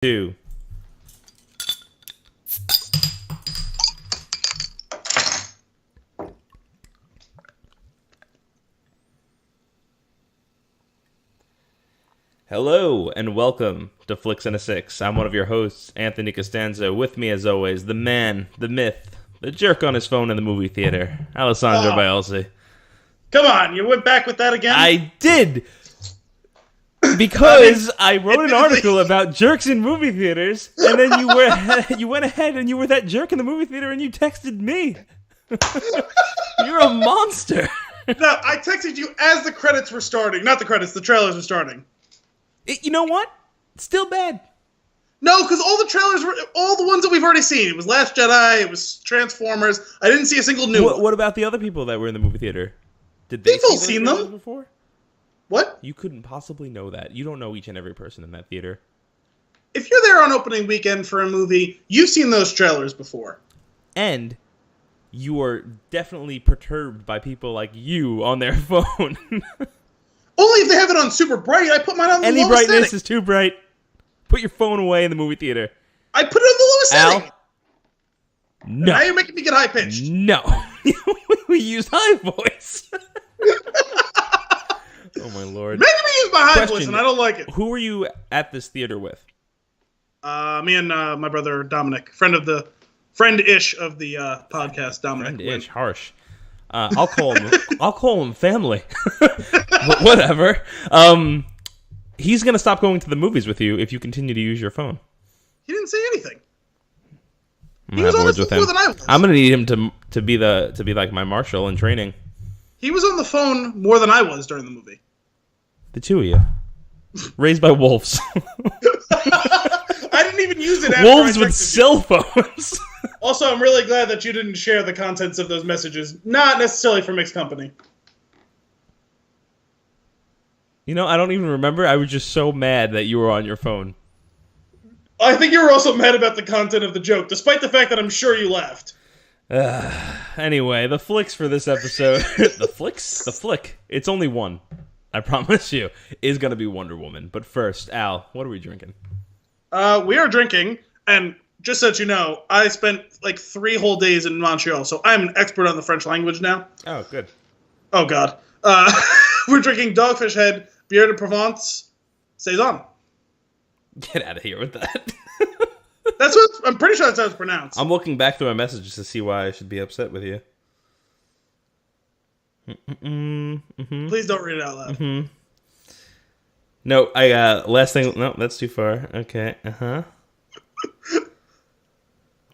2. Hello and welcome to Flix and a Six. I'm one of your hosts, Anthony Costanzo. With me, as always, the man, the myth, the jerk on his phone in the movie theater, Alessandro Bielsi. Come on, you went back with that again? I did! Because I wrote an article about jerks in movie theaters, and then you went ahead and you were that jerk in the movie theater and you texted me. You're a monster. No, I texted you as the credits were starting. Not the credits, the trailers were starting. You know what? Still bad. No, because all the trailers were all the ones that we've already seen. It was Last Jedi, it was Transformers. I didn't see a single new one. What about the other people that were in the movie theater? Did they People see seen those them before? What? You couldn't possibly know that. You don't know each and every person in that theater. If you're there on opening weekend for a movie, you've seen those trailers before. And you are definitely perturbed by people like you on their phone. Only if they have it on super bright. I put mine on the Any lowest brightness setting. is too bright. Put your phone away in the movie theater. I put it on the lowest Al? setting. No. Now you're making me get high pitched. No. We use high voice. Oh my lord. Making me use my high Question. voice, and I don't like it. Who were you at this theater with? Me and my brother Dominic, friend-ish of the podcast, Dominic. Friend-ish, harsh. I'll call him family. But whatever. He's gonna stop going to the movies with you if you continue to use your phone. He didn't say anything. He was on the phone more than I was. I'm gonna need him to be like my marshal in training. He was on the phone more than I was during the movie. The two of you, raised by wolves. I didn't even use it after wolves I with texted cell phones. Also, I'm really glad that you didn't share the contents of those messages. Not necessarily for mixed company. You know, I don't even remember. I was just so mad that you were on your phone. I think you were also mad about the content of the joke, despite the fact that I'm sure you laughed. Anyway, the flicks for this episode... The flicks? The flick. It's only one. I promise you. Is going to be Wonder Woman. But first, Al, what are we drinking? We are drinking, and just so that you know, I spent like 3 whole days in Montreal, so I'm an expert on the French language now. Oh, good. Oh, God. We're drinking Dogfish Head, Biere de Provence, Saison. Get out of here with that. That's what I'm pretty sure that's how it's pronounced. I'm looking back through my messages to see why I should be upset with you. Please don't read it out loud. No, last thing. No, that's too far. Okay.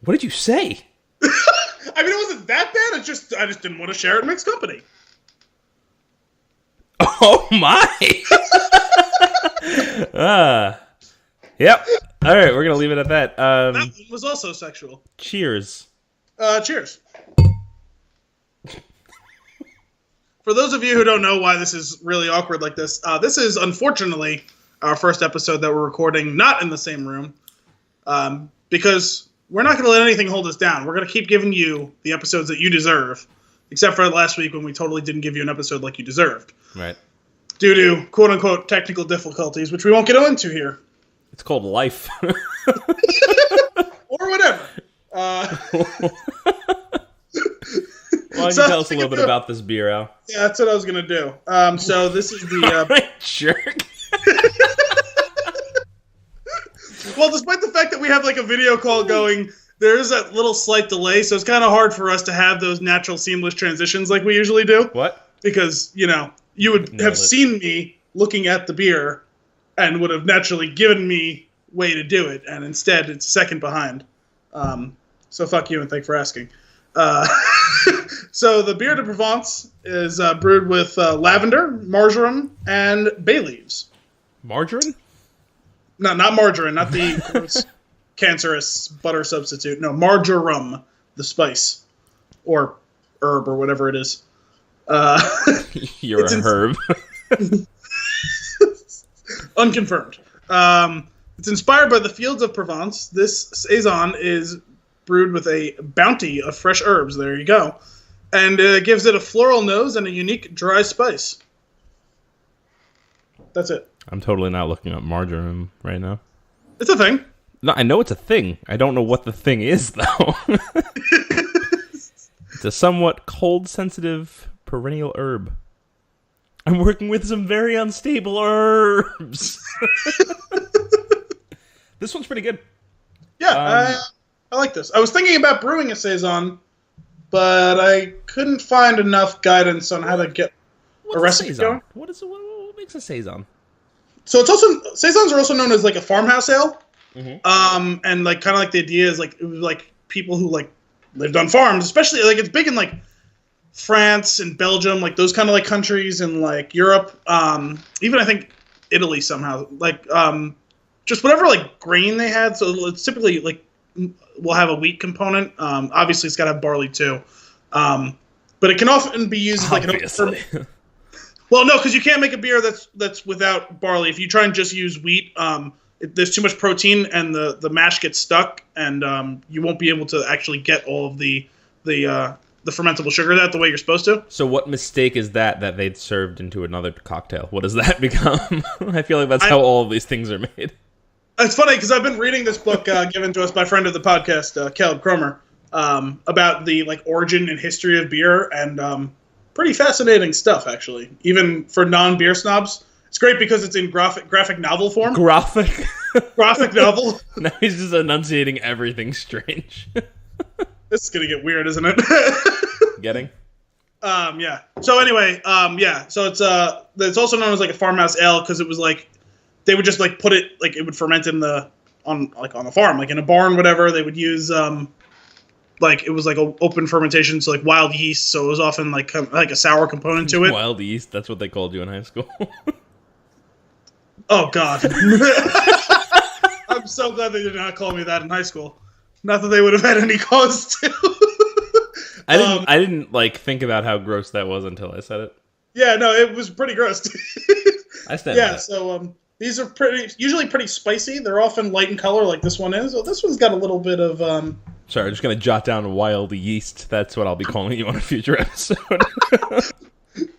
What did you say? I mean, it wasn't that bad. I just didn't want to share it in mixed company. Oh my! Yep. All right, we're gonna leave it at that. That one was also sexual. Cheers. Cheers. For those of you who don't know why this is really awkward like this is unfortunately our first episode that we're recording not in the same room, because we're not going to let anything hold us down. We're going to keep giving you the episodes that you deserve, except for last week when we totally didn't give you an episode like you deserved. Right. Due to quote-unquote technical difficulties, which we won't get into here. It's called life. Or whatever. Why don't you tell us a little bit about this beer, Al? Yeah, that's what I was going to do. So this is the... Right, jerk. Well, despite the fact that we have like a video call going, there is that little slight delay, so it's kind of hard for us to have those natural seamless transitions like we usually do. What? Because, you know, you would have seen me looking at the beer and would have naturally given me way to do it, and instead it's a second behind. So fuck you and thanks for asking. So the Biere de Provence is brewed with lavender, marjoram, and bay leaves. Margarine? No, not margarine, not the gross, cancerous butter substitute. No, marjoram, the spice. Or herb, or whatever it is. You're a herb. Unconfirmed. It's inspired by the fields of Provence. This Saison is brewed with a bounty of fresh herbs. There you go. And gives it a floral nose and a unique dry spice. That's it. I'm totally not looking up margarine right now. It's a thing. No, I know it's a thing. I don't know what the thing is, though. It's a somewhat cold-sensitive perennial herb. I'm working with some very unstable herbs. This one's pretty good. Yeah, I like this. I was thinking about brewing a Saison, but I couldn't find enough guidance on how to get a recipe going. What makes a Saison? So it's also Saisons are also known as like a farmhouse ale. Mm-hmm. And like kind of like the idea is like it was like people who like lived on farms, especially like it's big in like France and Belgium, like those kind of like countries, and like Europe, even I think Italy somehow, like just whatever like grain they had. So it's typically like we'll have a wheat component. Obviously, it's got to have barley too, but it can often be used as like an. Well, no, because you can't make a beer that's without barley. If you try and just use wheat, there's too much protein, and the mash gets stuck, and you won't be able to actually get all of the fermentable sugar out the way you're supposed to. So what mistake is that they'd served into another cocktail? What does that become? I feel like that's how all of these things are made. It's funny, because I've been reading this book given to us by a friend of the podcast, Caleb Cromer, about the like origin and history of beer, and pretty fascinating stuff, actually. Even for non-beer snobs. It's great because it's in graphic novel form. Graphic novel. Now he's just enunciating everything strange. This is gonna get weird, isn't it? Getting? Yeah. So anyway, yeah. So it's also known as like a farmhouse ale because it was like they would just like put it like it would ferment on the farm, like in a barn, whatever. They would use like it was like a open fermentation, so like wild yeast. So it was often like a sour component to it. Wild yeast. That's what they called you in high school. Oh God. I'm so glad they did not call me that in high school. Not that they would have had any cause to. I didn't like think about how gross that was until I said it. Yeah, no, it was pretty gross. I stand by that. So these are usually pretty spicy. They're often light in color, like this one is. Oh, this one's got a little bit of. Sorry, I'm just gonna jot down wild yeast. That's what I'll be calling you on a future episode.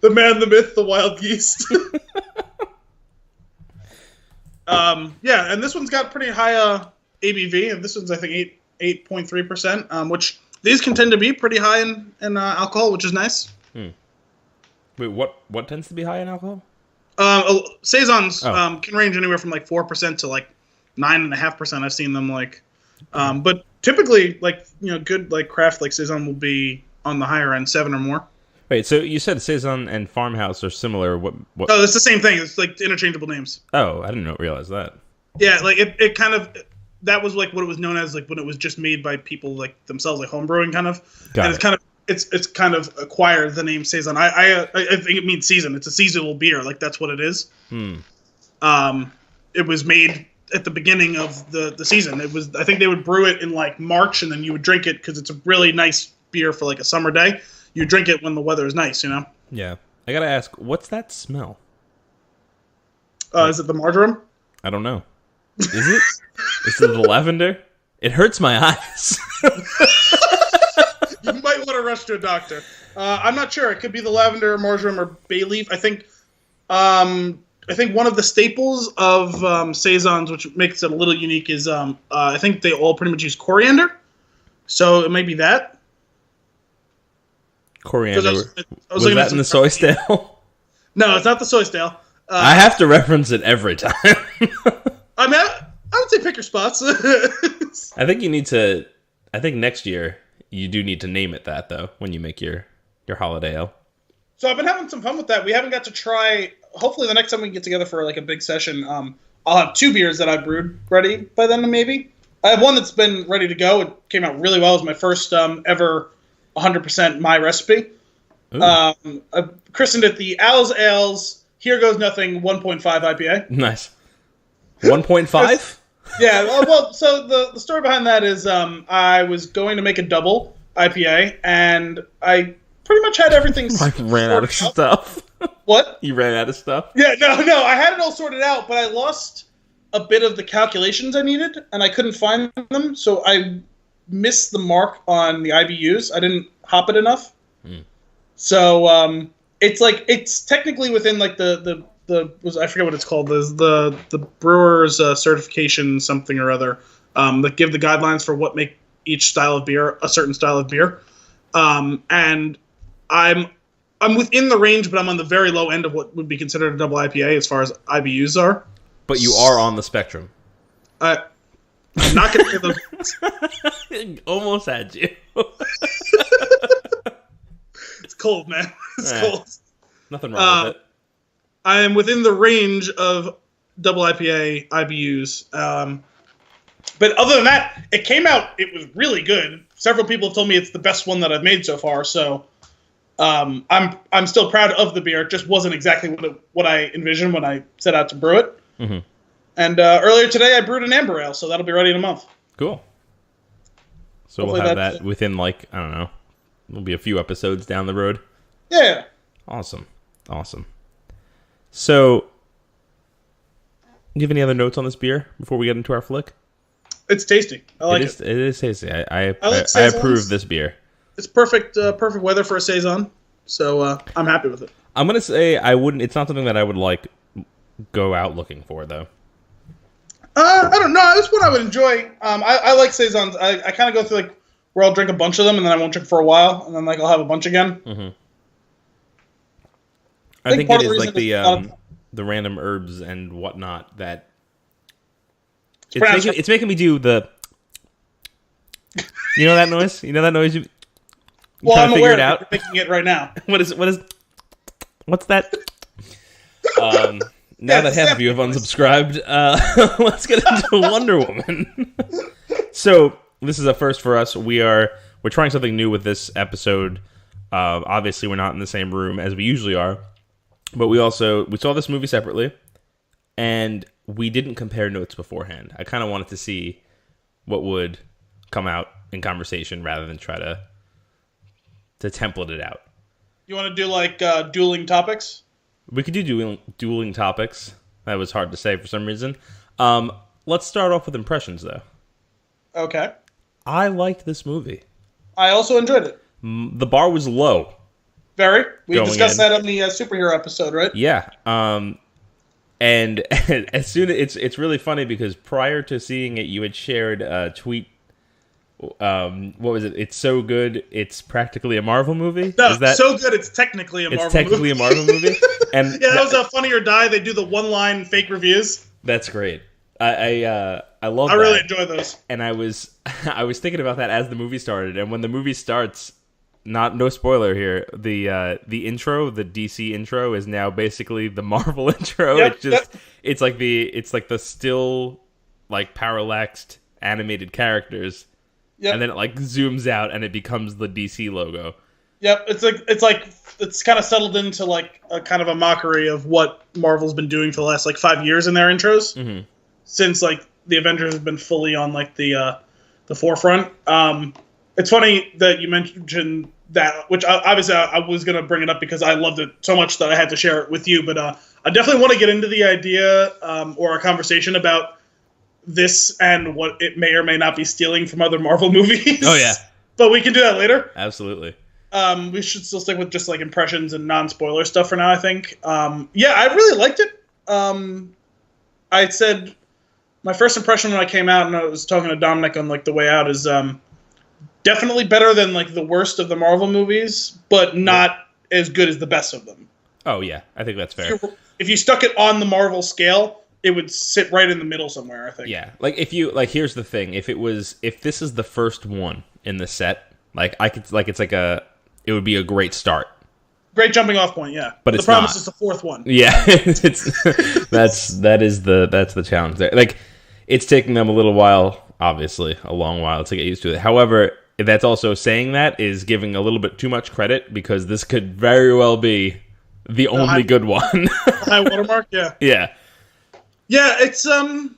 The man, the myth, the wild yeast. Yeah, and this one's got pretty high ABV, and this one's I think 8.3%, which these can tend to be pretty high in alcohol, which is nice. Wait, what tends to be high in alcohol? Saisons can range anywhere from like 4% to like 9.5%. I've seen them like, but typically like good like craft like Saison will be on the higher end, 7 or more. Wait, so you said Saison and farmhouse are similar. What? Oh, it's the same thing. It's like interchangeable names. Oh, I didn't realize that. Yeah, like it kind of. That was like what it was known as, like when it was just made by people like themselves, like homebrewing kind of. It's kind of acquired the name Saison. I think it means season. It's a seasonal beer, like that's what it is. It was made at the beginning of the season. It was I think they would brew it in like March, and then you would drink it because it's a really nice beer for like a summer day. You drink it when the weather is nice, Yeah, I gotta ask, what's that smell? Is it the marjoram? I don't know. Is it? Is it the lavender? It hurts my eyes. You might want to rush to a doctor. I'm not sure. It could be the lavender, marjoram, or bay leaf. I think one of the staples of Saisons, which makes it a little unique, is I think they all pretty much use coriander. So it may be that. Coriander. Was that in the soy stale? No, it's not the soy stale. I have to reference it every time. I mean, I would say pick your spots. I think you need to. I think next year you do need to name it that though when you make your holiday ale. So I've been having some fun with that. We haven't got to try. Hopefully, the next time we get together for like a big session, I'll have 2 beers that I brewed ready by then. Maybe I have one that's been ready to go. It came out really well. It was my first ever 100% my recipe. I christened it the Owl's Ales. Here Goes Nothing 1.5 IPA. Nice. 1.5? Yeah, well, so the story behind that is I was going to make a double IPA, and I pretty much had everything I ran out of stuff. What? You ran out of stuff? Yeah, no, I had it all sorted out, but I lost a bit of the calculations I needed, and I couldn't find them, so I missed the mark on the IBUs. I didn't hop it enough. So it's technically within like the I forget what it's called, the brewer's certification something or other. that give the guidelines for what make each style of beer a certain style of beer. And I'm within the range, but I'm on the very low end of what would be considered a double IPA as far as IBUs are. But you are on the spectrum. I'm not going to say those. Almost had you. It's cold, man. It's cold. Nothing wrong with it. I am within the range of double IPA IBUs. But other than that, it came out. It was really good. Several people have told me it's the best one that I've made so far. So I'm still proud of the beer. It just wasn't exactly what I envisioned when I set out to brew it. Mm-hmm. And earlier today, I brewed an amber ale, so that'll be ready in a month. Cool. So hopefully we'll have that within, like, I don't know, it'll be a few episodes down the road. Yeah. Awesome. So, do you have any other notes on this beer before we get into our flick? It's tasty. I like it. It is tasty. I like approve this beer. It's perfect weather for a Saison, so I'm happy with it. I'm going to say I wouldn't. It's not something that I would, like, go out looking for, though. I don't know. This one I would enjoy. I like Saisons. I kind of go through, like, where I'll drink a bunch of them, and then I won't drink for a while, and then, like, I'll have a bunch again. Mm-hmm. I think it is, like, the random herbs and whatnot that... It's making me do the... You know that noise? You well, I'm aware of it. You're making it right now. What's that? Now that half of you have unsubscribed, let's get into Wonder Woman. So this is a first for us. We're trying something new with this episode. Obviously, we're not in the same room as we usually are, but we saw this movie separately, and we didn't compare notes beforehand. I kind of wanted to see what would come out in conversation rather than try to template it out. You want to do like dueling topics? We could do dueling topics. That was hard to say for some reason. Let's start off with impressions, though. Okay. I liked this movie. I also enjoyed it. The bar was low. Very. We discussed that on the superhero episode, right? Yeah. And as soon as it's really funny because prior to seeing it, you had shared a tweet. What was it? It's so good, it's practically a Marvel movie. No, so good, it's technically a Marvel movie. It's technically a Marvel movie. And yeah, that was a Funny or Die. They do the one-line fake reviews. That's great. I love. I really enjoy those. And I was thinking about that as the movie started, and when the movie starts, no spoiler here. The intro, the DC intro, is now basically the Marvel intro. Yep, it's like the still like parallaxed animated characters. Yep. And then it like zooms out and it becomes the DC logo. Yep, it's kind of settled into like a kind of a mockery of what Marvel's been doing for the last like 5 years in their intros. Mm-hmm. Since like the Avengers have been fully on like the forefront. It's funny that you mentioned that, which obviously I was going to bring it up because I loved it so much that I had to share it with you. But I definitely want to get into the idea or a conversation about this and what it may or may not be stealing from other Marvel movies. Oh, yeah. But we can do that later. Absolutely. We should still stick with just like impressions and non-spoiler stuff for now, I think. Yeah, I really liked it. I said my first impression when I came out and I was talking to Dominic on like the way out is definitely better than like the worst of the Marvel movies, but not as good as the best of them. Oh, yeah. I think that's fair. If you stuck it on the Marvel scale, it would sit right in the middle somewhere, I think. Yeah. Like here's the thing. If this is the first one in the set, like it would be a great start. Great jumping off point, yeah. But the it's promise not. is the fourth one. Yeah. that's the challenge there. Like it's taking them a little while, obviously, a long while to get used to it. However, that's also saying that is giving a little bit too much credit because this could very well be the only good one. High watermark, yeah. Yeah. Yeah, it's kind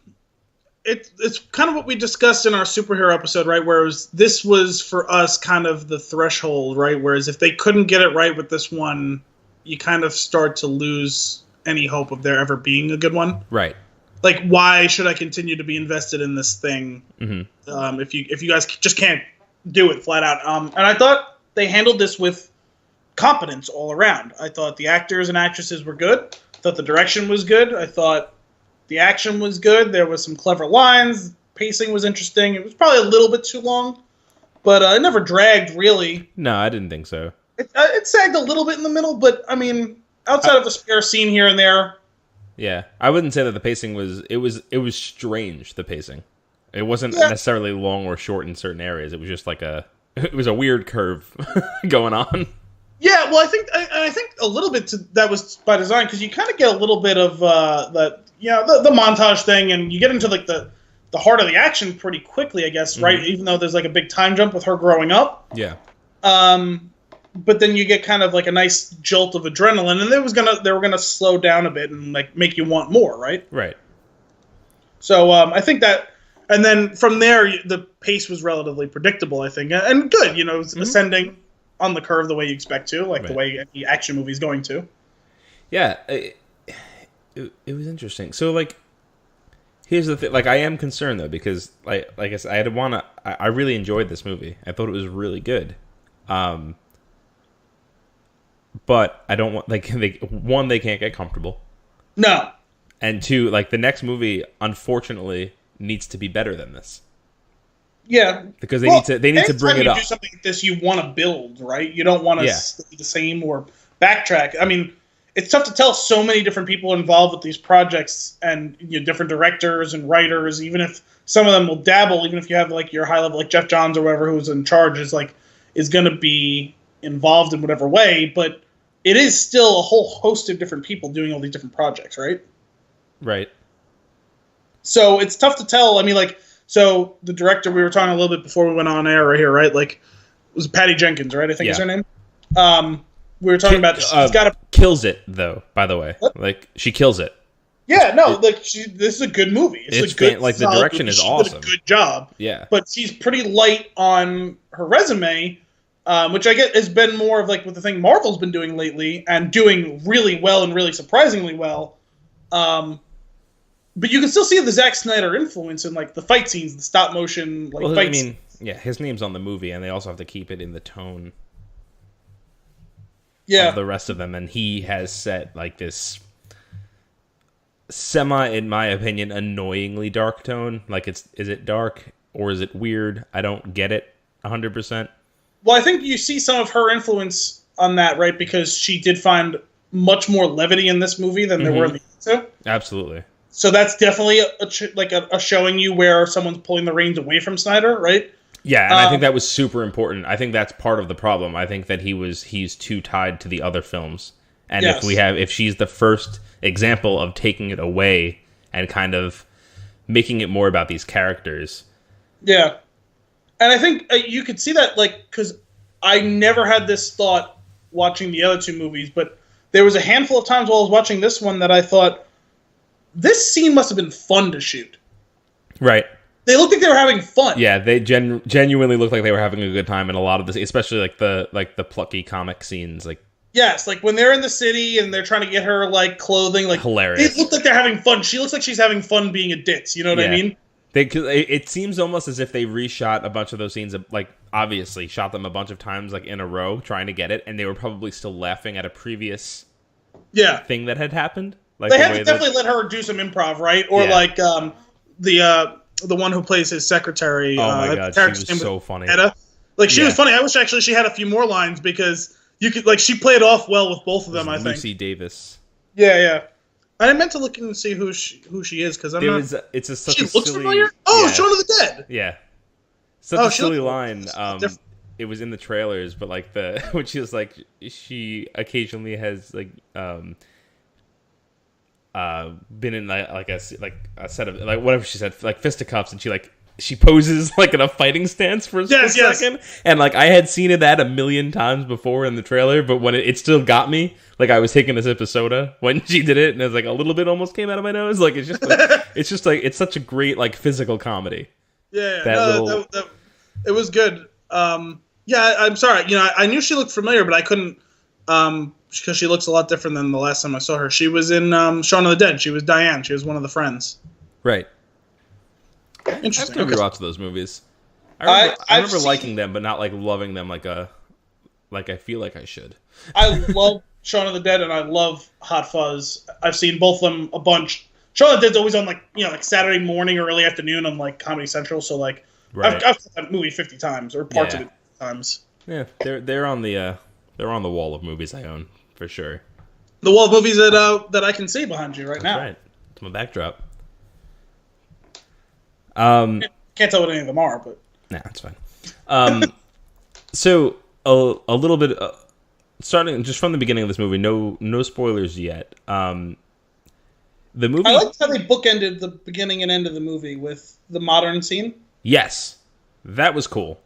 of what we discussed in our superhero episode, right? Whereas this was for us kind of the threshold, right? Whereas if they couldn't get it right with this one, you kind of start to lose any hope of there ever being a good one. Right. Like, why should I continue to be invested in this thing if you guys just can't do it flat out? And I thought they handled this with competence all around. I thought the actors and actresses were good. I thought the direction was good. I thought the action was good. There was some clever lines. pacing was interesting. It was probably a little bit too long, but it never dragged, really. No, I didn't think so. It sagged a little bit in the middle, but, I mean, outside of a spare scene here and there. Yeah, I wouldn't say that the pacing was... It was strange, the pacing. It wasn't necessarily long or short in certain areas. It was just like it was a weird curve going on. Yeah, well, I think a little bit that was by design, because you kind of get a little bit of the montage thing, and you get into like the heart of the action pretty quickly, I guess, right? Even though there's like a big time jump with her growing up. Yeah. But then you get kind of like a nice jolt of adrenaline, and they were gonna slow down a bit and like make you want more, right? Right. So I think that, and then from there the pace was relatively predictable, I think, and good. You know, it was ascending on the curve the way you expect to, like the way any action movie is going to. Yeah, it was interesting. So like, here's the thing. Like, I am concerned though, because like I said, I really enjoyed this movie. I thought it was really good. But I don't want, like, they can't get comfortable. No. And two, like, the next movie, unfortunately, needs to be better than this. Yeah. Because they need to bring it up. Anytime you do something like this, you want to build, right? You don't want to stay the same or backtrack. I mean, it's tough to tell, so many different people involved with these projects, and different directors and writers, even if some of them will dabble, even if you have like your high level, like Jeff Johns or whatever, who's in charge, is going to be involved in whatever way, but it is still a whole host of different people doing all these different projects, right? Right. So it's tough to tell. I mean, like, so the director, we were talking a little bit before we went on air right here, right? Like, it was Patty Jenkins, right? I think is her name. We were talking about, she's got kills it though, by the way. What? Like, she kills it. Yeah, no, this is a good movie. It's a good, like, the direction movie. Is awesome. She did a good job. Yeah. But she's pretty light on her resume, which I get has been more of like what the thing Marvel's been doing lately, and doing really well and really surprisingly well. But you can still see the Zack Snyder influence in like the fight scenes, the stop motion fight scenes. Yeah, his name's on the movie, and they also have to keep it in the tone of the rest of them, and he has set like this in my opinion, annoyingly dark tone. Like, is it dark or is it weird? I don't get it 100%. Well, I think you see some of her influence on that, right? Because she did find much more levity in this movie than there were in the other two. Absolutely. So that's definitely a showing you where someone's pulling the reins away from Snyder, right? Yeah, and I think that was super important. I think that's part of the problem. I think that he's too tied to the other films. And if she's the first example of taking it away and kind of making it more about these characters. Yeah. And I think you could see that, like, because I never had this thought watching the other two movies, but there was a handful of times while I was watching this one that I thought, this scene must have been fun to shoot. Right. They looked like they were having fun. Yeah, they genuinely looked like they were having a good time in a lot of this, especially like the plucky comic scenes, like. Yes, like when they're in the city and they're trying to get her like clothing, like hilarious. They look like they're having fun. She looks like she's having fun being a ditz. You know what I mean? It seems almost as if they reshot a bunch of those scenes, like obviously shot them a bunch of times, like in a row, trying to get it, and they were probably still laughing at a previous thing that had happened. Like, they had to definitely let her do some improv, right? Or like the one who plays his secretary. Oh my god, she was so funny. Edda. Like, she was funny. I wish actually she had a few more lines, because you could, like, she played off well with both of them, I think. Lucy Davis. Yeah. I meant to look and see who she is, because I'm not. Such she a looks silly, familiar. Oh, Shaun of the Dead. Yeah. Such a silly line. It was in the trailers, but like when she was like, she occasionally has like been in like a set of like whatever she said, like fisticuffs, and she poses like in a fighting stance for a second, and like I had seen that a million times before in the trailer, but when it still got me, like I was taking a sip of soda when she did it, and it was like a little bit almost came out of my nose. Like, it's just like it's such a great like physical comedy. Yeah, it was good. Yeah, I'm sorry. You know, I knew she looked familiar, but I couldn't because she looks a lot different than the last time I saw her. She was in Shaun of the Dead. She was Diane. She was one of the friends. Right. Interesting. I have to rewatch those movies. I remember liking them, but not like loving them like I feel like I should. I love Shaun of the Dead and I love Hot Fuzz. I've seen both of them a bunch. Shaun of the Dead's always on like Saturday morning or early afternoon on like Comedy Central. So like I've seen that movie 50 times or parts of it 50 times. Yeah, they're on the wall of movies I own for sure. The wall of movies that I can see behind you right now. Right, it's my backdrop. Can't tell what any of them are, but nah, it's fine. So a little bit starting just from the beginning of this movie. No spoilers yet. The movie. I liked how they bookended the beginning and end of the movie with the modern scene. Yes, that was cool.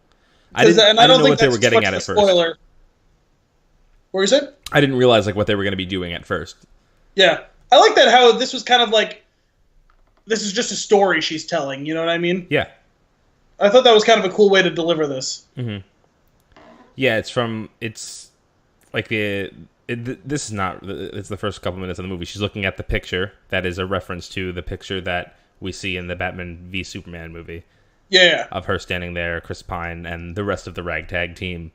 I didn't know what they were getting at first. Spoiler. What you said? I didn't realize like what they were going to be doing at first. Yeah, I like that how this was kind of like this is just a story she's telling. You know what I mean? Yeah. I thought that was kind of a cool way to deliver this. Mm-hmm. Yeah, it's like it's the first couple minutes of the movie. She's looking at the picture that is a reference to the picture that we see in the Batman v Superman movie. Yeah. Of her standing there, Chris Pine, and the rest of the ragtag team,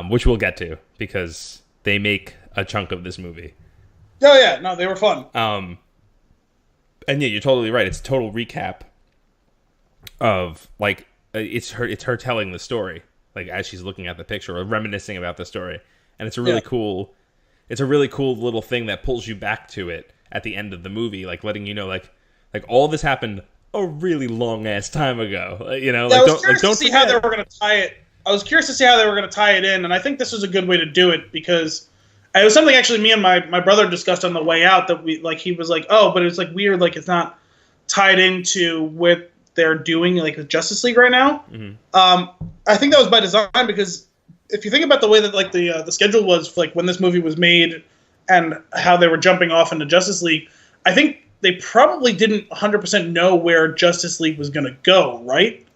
which we'll get to because they make a chunk of this movie. Oh yeah, no, they were fun. And yeah, you're totally right. It's a total recap of like it's her telling the story, like as she's looking at the picture or reminiscing about the story, and it's a really cool little thing that pulls you back to it at the end of the movie, like letting you know like all this happened a really long ass time ago. You know, yeah, I was curious to see how they were going to tie it. I was curious to see how they were going to tie it in, and I think this was a good way to do it because it was something actually me and my brother discussed on the way out that he was like, oh, but it's like weird, like it's not tied into what they're doing like with Justice League right now. Mm-hmm. I think that was by design because if you think about the way that like the schedule was for, like when this movie was made and how they were jumping off into Justice League, I think they probably didn't 100% know where Justice League was going to go, right?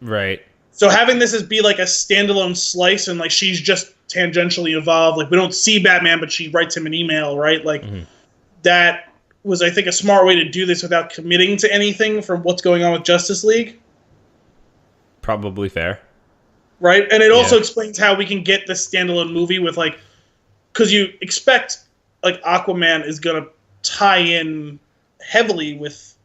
Right. So having this as be like a standalone slice and like she's just tangentially involved, like we don't see Batman, but she writes him an email, right? Like that was, I think, a smart way to do this without committing to anything from what's going on with Justice League. Probably fair. Right? And it also explains how we can get this standalone movie with like, because you expect like Aquaman is going to tie in heavily with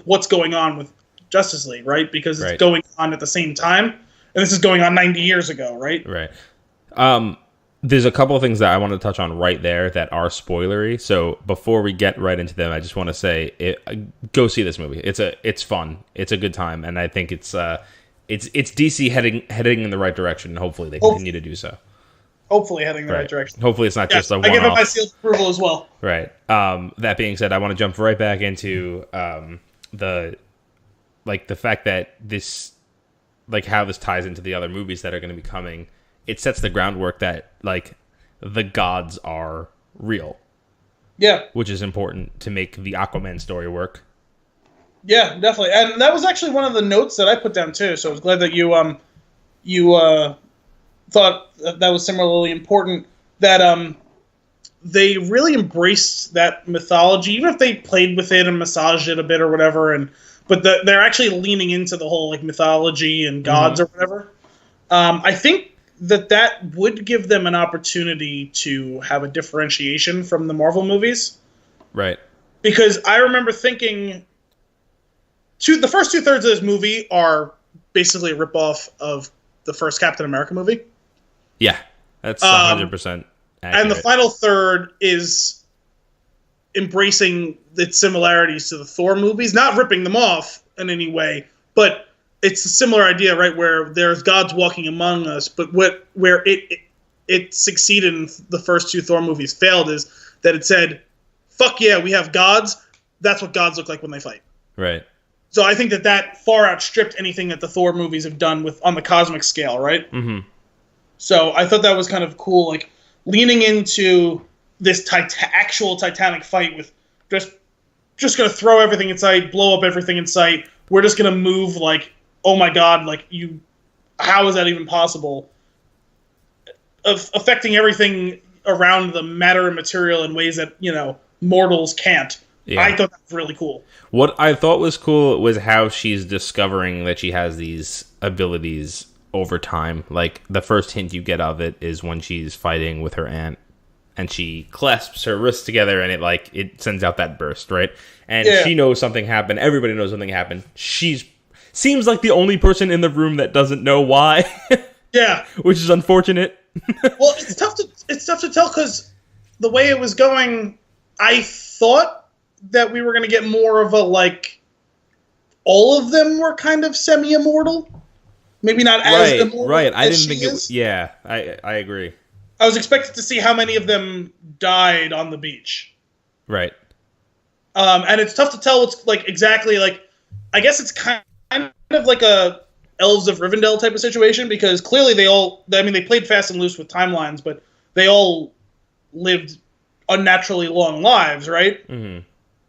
what's going on with Justice League, right? Because it's going on at the same time, and this is going on 90 years ago, right? Right. There's a couple of things that I want to touch on right there that are spoilery. So before we get right into them, I just want to say, go see this movie. It's fun. It's a good time, and I think it's DC heading in the right direction, and hopefully they continue to do so. Hopefully heading in the right direction. Hopefully it's not just a one-off. I give it my seal of approval as well. Right. That being said, I want to jump right back into the fact that this, like how this ties into the other movies that are going to be coming. It sets the groundwork that like the gods are real. Yeah. Which is important to make the Aquaman story work. Yeah, definitely. And that was actually one of the notes that I put down too. So I was glad that you thought that was similarly important, that they really embraced that mythology, even if they played with it and massaged it a bit or whatever, but they're actually leaning into the whole like mythology and gods or whatever. I think that would give them an opportunity to have a differentiation from the Marvel movies. Right. Because I remember thinking the first 2/3 of this movie are basically a ripoff of the first Captain America movie. Yeah, that's 100% accurate. And the final third is embracing its similarities to the Thor movies, not ripping them off in any way, but it's a similar idea, right, where there's gods walking among us, but where it succeeded in the first 2 Thor movies failed is that it said, fuck yeah, we have gods, that's what gods look like when they fight. Right. So I think that far outstripped anything that the Thor movies have done on the cosmic scale, right? Mm-hmm. So I thought that was kind of cool, like leaning into this actual Titanic fight with just going to throw everything in sight, blow up everything in sight. We're just going to move like, oh my God, like how is that even possible? Affecting everything around the matter and material in ways that, mortals can't. Yeah. I thought that was really cool. What I thought was cool was how she's discovering that she has these abilities over time. Like the first hint you get of it is when she's fighting with her aunt and she clasps her wrists together, and it sends out that burst, right? And she knows something happened. Everybody knows something happened. Seems like the only person in the room that doesn't know why. Yeah, which is unfortunate. Well, it's tough to tell because the way it was going, I thought that we were going to get more of a all of them were kind of semi-immortal. Maybe not as immortal. Right. I didn't think it was. Yeah, I agree. I was expected to see how many of them died on the beach. Right. And it's tough to tell what's exactly I guess it's kind of like a Elves of Rivendell type of situation because clearly they played fast and loose with timelines, but they all lived unnaturally long lives, right? Mm-hmm.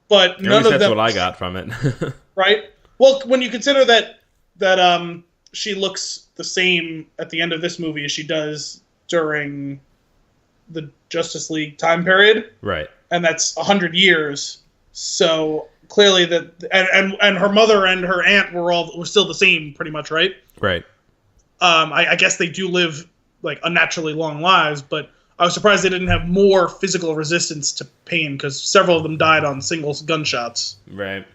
But none of them. That's what I got from it. Right? Well, when you consider that she looks the same at the end of this movie as she does during the Justice League time period, right? And that's 100 years. So clearly and her mother and her aunt were still the same, pretty much, right? Right. I guess they do live unnaturally long lives, but I was surprised they didn't have more physical resistance to pain because several of them died on single gunshots. Right.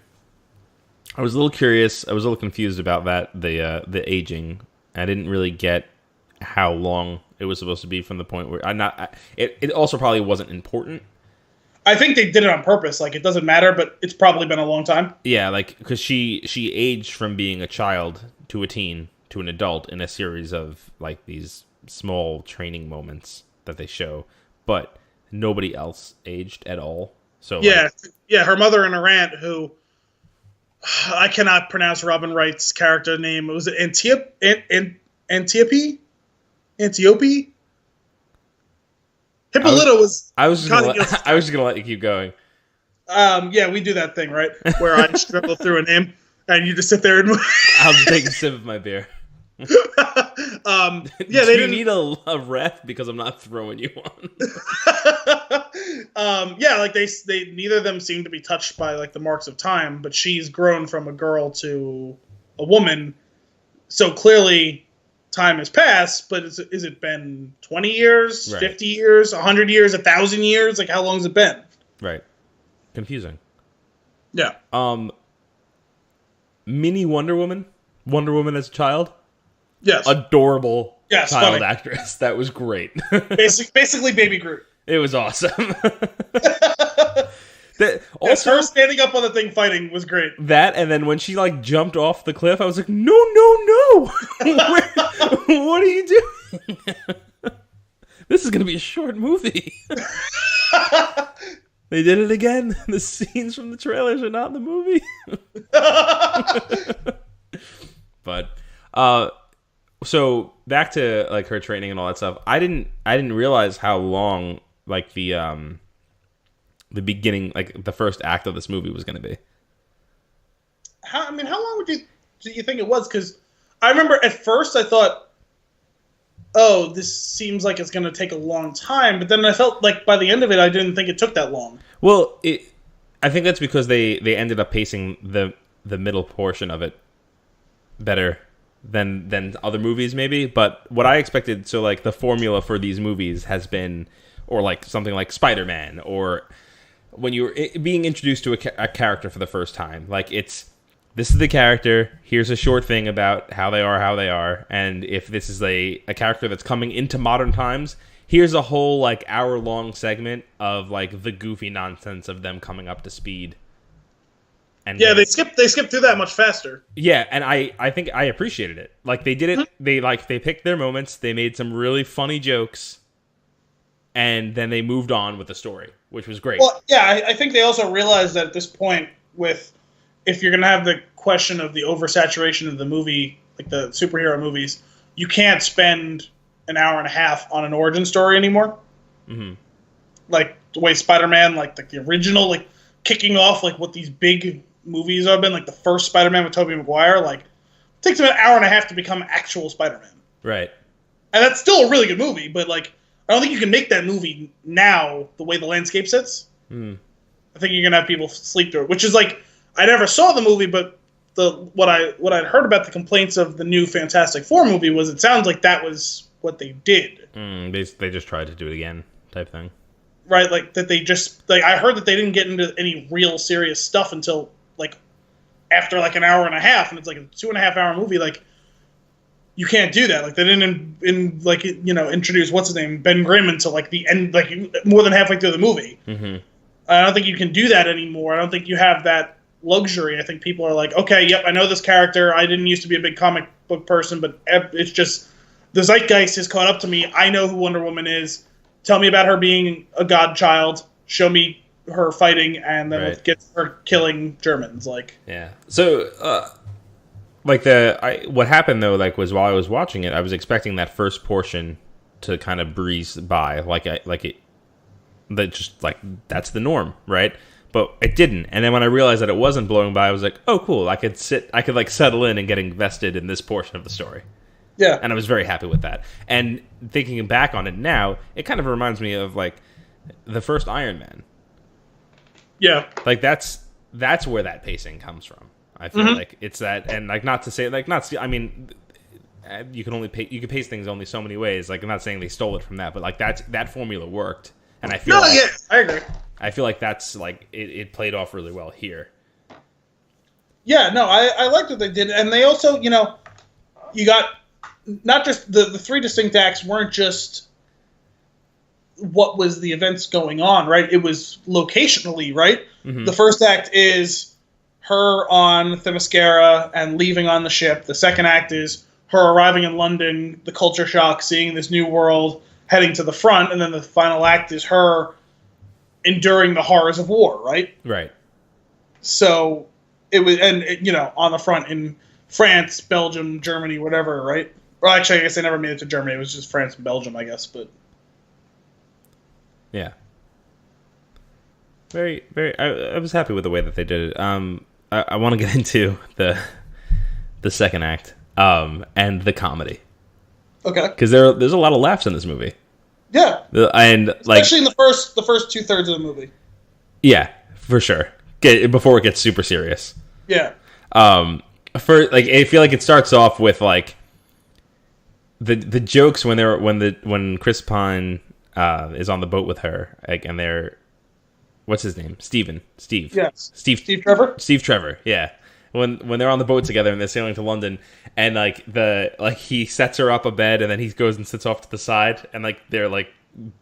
I was a little curious. I was a little confused about that the aging. I didn't really get how long it was supposed to be from the point where it also probably wasn't important. I think they did it on purpose. It doesn't matter, but it's probably been a long time. Yeah, because she aged from being a child to a teen to an adult in a series of these small training moments that they show, but nobody else aged at all. So her mother and her aunt, who I cannot pronounce Robin Wright's character name. Was it Antiope? Hippolyta was. I was just gonna let you keep going. Yeah, we do that thing, right? Where I struggle through a name, and you just sit there and. I'll take a sip of my beer. Do you need a ref because I'm not throwing you on. They neither of them seem to be touched by the marks of time, but she's grown from a girl to a woman, so clearly. Time has passed, but is it been 20 years, right. 50 years, 100 years, 1,000 years? How long has it been? Right. Confusing. Yeah. Mini Wonder Woman as a child? Yes. Adorable child funny. actress. That was great. Basically Baby Groot. It was awesome. Her standing up on the thing fighting was great. That, and then when she jumped off the cliff, I was like, no. What are you doing? This is going to be a short movie. They did it again. The scenes from the trailers are not in the movie. But, so back to her training and all that stuff. I didn't realize how long the beginning, the first act of this movie was going to be. How long do you think it was? Because I remember at first I thought, oh, this seems like it's going to take a long time. But then I felt by the end of it, I didn't think it took that long. Well, I think that's because they ended up pacing the middle portion of it better than other movies, maybe. But what I expected, so the formula for these movies has been, or something like Spider-Man, or when you're being introduced to a character for the first time, this is the character, here's a short thing about how they are, and if this is a character that's coming into modern times, here's a whole hour-long segment of the goofy nonsense of them coming up to speed. And they skipped through that much faster. Yeah, and I think I appreciated it. They did it, they picked their moments, they made some really funny jokes, and then they moved on with the story, which was great. Well, yeah, I think they also realized that at this point, if you're going to have the question of the oversaturation of the movie, the superhero movies, you can't spend an hour and a half on an origin story anymore. Mm-hmm. The way Spider-Man, the original, kicking off, what these big movies have been, the first Spider-Man with Tobey Maguire, it takes him an hour and a half to become actual Spider-Man. Right. And that's still a really good movie, but, I don't think you can make that movie now the way the landscape sits. Mm. I think you're going to have people sleep through it, which is, I never saw the movie, but what I'd heard about the complaints of the new Fantastic Four movie was it sounds like that was what they did. They just tried to do it again, type thing. right? Like that they just like I heard that they didn't get into any real serious stuff until like after like an hour and a half, and it's like a 2.5 hour movie. Like you can't do that. Like they didn't introduce what's his name, Ben Grimm, until like the end, like more than halfway through the movie. Mm-hmm. I don't think you can do that anymore. I don't think you have that luxury. I think people are like, okay, yep, I know this character. I didn't used to be a big comic book person, but it's just the zeitgeist has caught up to me. I know who Wonder Woman is. Tell me about her being a godchild. Show me her fighting, and then let's get her killing Germans. Like, yeah. So, what happened though, like, was while I was watching it, I was expecting that first portion to kind of breeze by, that's the norm, right? But it didn't. And then when I realized that it wasn't blowing by, I was like, oh, cool. I could settle in and get invested in this portion of the story. Yeah. And I was very happy with that. And thinking back on it now, it kind of reminds me of, like, the first Iron Man. Yeah. Like, that's where that pacing comes from. I feel like it's that, and, like, not to say, like, I mean, you can pace things only so many ways. Like, I'm not saying they stole it from that, but, like, that formula worked. And I feel yeah, I agree. I feel like that's, like, it played off really well here. Yeah, no, I liked what they did. And they also, you got not just the three distinct acts weren't just what was the events going on, right? It was locationally, right? Mm-hmm. The first act is her on Themyscira and leaving on the ship. The second act is her arriving in London, the culture shock, seeing this new world, heading to the front, and then the final act is her enduring the horrors of war, right? Right. So it was, and on the front in France, Belgium, Germany, whatever, right? Well, actually, I guess they never made it to Germany. It was just France and Belgium, I guess. But yeah, very, very. I was happy with the way that they did it. I want to get into the second act, and the comedy. Okay. Because there's a lot of laughs in this movie. Yeah. And especially in the first 2/3 of the movie. Yeah, for sure. Before it gets super serious. Yeah. I feel like it starts off with like the jokes when Chris Pine is on the boat with her, like, and they're, what's his name? Steve. Yes. Steve Trevor. Steve Trevor. Yeah. When they're on the boat together and they're sailing to London, and he sets her up a bed and then he goes and sits off to the side, and like they're like